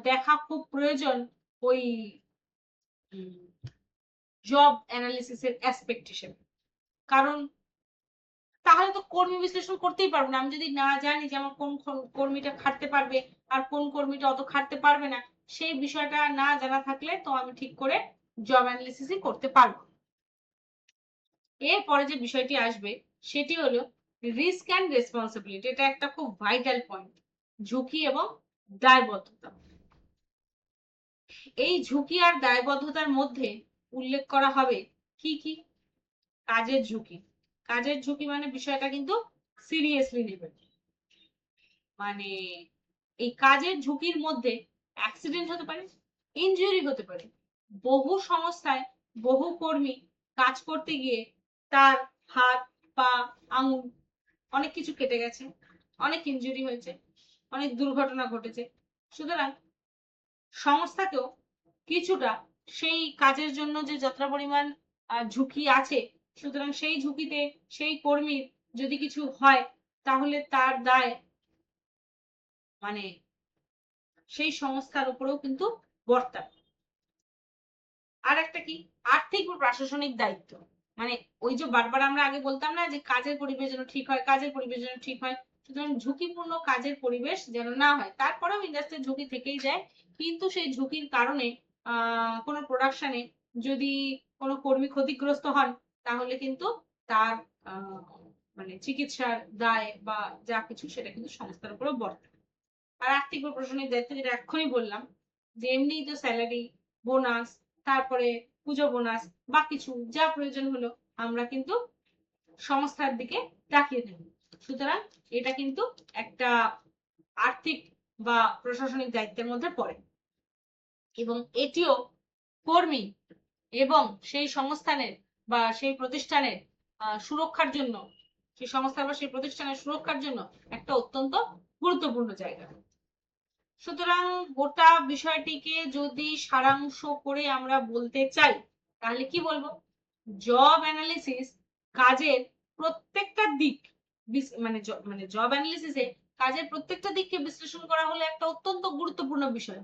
Speaker 1: দেখা খুব প্রয়োজন ওই জব অ্যানালিসিসের অ্যাসপেক্ট হিসেবে। কারণ তাহলে তো কর্মী বিশ্লেষণ করতেই পারবো না। আমি যদি না জানি যে আমার কোন কর্মীটা খাটতে পারবে আর কোন কর্মীটা অত খাটতে পারবে না, সেই বিষয়টা না জানা থাকলে তো আমি ঠিক করে জব অ্যানালিসিসই করতে পারবো। এরপরে যে বিষয়টি আসবে সেটি হলো রিস্ক অ্যান্ড রেসপন্সিবিলিটি। এটা একটা খুব ভাইটাল পয়েন্ট, ঝুঁকি এবং দায়বদ্ধতা। এই ঝুঁকি আর দায়বদ্ধতার মধ্যে উল্লেখ করা হবে কি কি? কাজের ঝুঁকি। কাজের ঝুঁকি মানে বিষয়টা কিন্তু সিরিয়াসলি নেবেন। মানে এই কাজের ঝুঁকির মধ্যে অ্যাক্সিডেন্ট হতে পারে, ইনজুরি হতে পারে। বহু সংস্থায় বহু কর্মী কাজ করতে গিয়ে তার হাত, পা, আঙুল অনেক কিছু কেটে গেছে, অনেক ইনজুরি হয়েছে, অনেক দুর্ঘটনা ঘটেছে। সুতরাং সংস্থাকেও কিছুটা সেই কাজের জন্য যে যতটা পরিমাণ ঝুঁকি আছে, সুতরাং সেই ঝুঁকিতে সেই কর্মীর যদি কিছু হয় তাহলে তার দায় মানে সেই সংস্থার উপরেও কিন্তু বর্তাবে। আর একটা কি? আর্থিক ও প্রশাসনিক দায়িত্ব। মানে ওই যে বারবার আমরা আগে বলতাম না যে কাজের পরিবেশ যেন ঠিক হয়, কাজের পরিবেশ যেন ঠিক হয়। সুতরাং ঝুঁকিপূর্ণ কাজের পরিবেশ যেন না হয়। তারপরেও ইন্ডাস্ট্রির ঝুঁকি থেকেই যায়, কিন্তু সেই ঝুঁকির কারণে কোনো প্রোডাকশনে যদি কোনো কর্মী ক্ষতিগ্রস্ত হন তাহলে কিন্তু তার মানে চিকিৎসার দায় বা যা কিছু সেটা কিন্তু সংস্থার উপরে বর্তায়। আর আর্থিক ও প্রশাসনিক দায়িত্ব যেটা এক্ষুনি বললাম, যে এমনিই তো স্যালারি, বোনাস, তারপরে পুজো বোনাস বা কিছু যা প্রয়োজন হলো আমরা কিন্তু সংস্থার দিকে তাকিয়ে থাকি। সুতরাং এটা কিন্তু একটা আর্থিক বা প্রশাসনিক দায়িত্বের মধ্যে পড়ে এবং এটিও কর্মী এবং সেই সংস্থানের বা সেই প্রতিষ্ঠানের সুরক্ষার জন্য, সেই সংস্থা বা সেই প্রতিষ্ঠানের সুরক্ষার জন্য একটা অত্যন্ত গুরুত্বপূর্ণ জায়গা। সুতরাং গোটা বিষয়টিকে যদি সারাংশ করে আমরা বলতে চাই তাহলে কি বলবো? জব অ্যানালিসিস কাজের প্রত্যেকটা দিক মানে জব অ্যানালিসিসে কাজের প্রত্যেকটা দিককে বিশ্লেষণ করা হলো একটা অত্যন্ত গুরুত্বপূর্ণ বিষয়।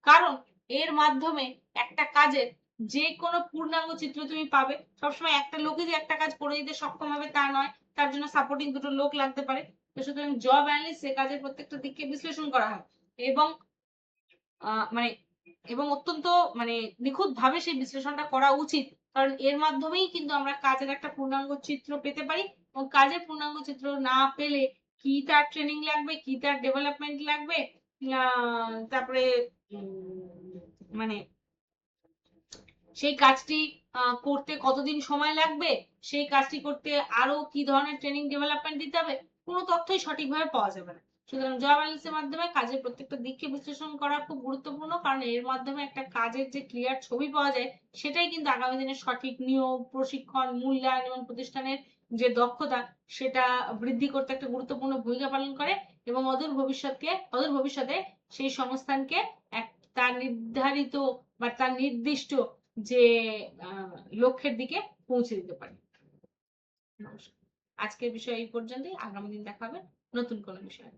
Speaker 1: কারণ এর মাধ্যমে একটা কাজের যে কোনো পূর্ণাঙ্গ চিত্র তুমি পাবে। সবসময় একটা লোকই যে একটা কাজ করে দিতে সক্ষম হবে তা নয়, তার জন্য সাপোর্টিং দুটো লোক লাগতে পারে। তো সুতরাং জব অ্যানালিসিসে কাজের প্রত্যেকটা দিককে বিশ্লেষণ করা হয় এবং মানে এবং অত্যন্ত মানে নিখুঁত ভাবে সেই বিশ্লেষণটা করা উচিত। কারণ এর মাধ্যমেই কিন্তু আমরা কাজের একটা পূর্ণাঙ্গ চিত্র পেতে পারি এবং কাজের পূর্ণাঙ্গ চিত্র না পেলে কি তার ট্রেনিং লাগবে, কি তার ডেভেলপমেন্ট লাগবে, তারপরে মানে সেই কাজটি করতে কতদিন সময় লাগবে, সেই কাজটি করতে আরো কি ধরনের ট্রেনিং ডেভেলপমেন্ট দিতে হবে, কোনো তথ্যই সঠিকভাবে পাওয়া যাবে না। সুতরাং জব অ্যানালিসিসের মাধ্যমে কাজের প্রত্যেকটা দিককে বিশ্লেষণ করা খুব গুরুত্বপূর্ণ। কারণ এর মাধ্যমে একটা কাজের যে ক্লিয়ার ছবি পাওয়া যায় সেটাই কিন্তু আগামী দিনে সঠিক নিয়োগ, প্রশিক্ষণ, মূল্যায়ন এবং প্রতিষ্ঠানের যে দক্ষতা সেটা বৃদ্ধি করতে একটা গুরুত্বপূর্ণ ভূমিকা পালন করে এবং অদূর ভবিষ্যতে সেই সংস্থানকে তার নির্ধারিত বা তার নির্দিষ্ট যে লক্ষ্যের দিকে পৌঁছে দিতে পারে। নমস্কার। আজকের বিষয় এই পর্যন্তই। আগামী দিন দেখা হবে নতুন কোনো বিষয়।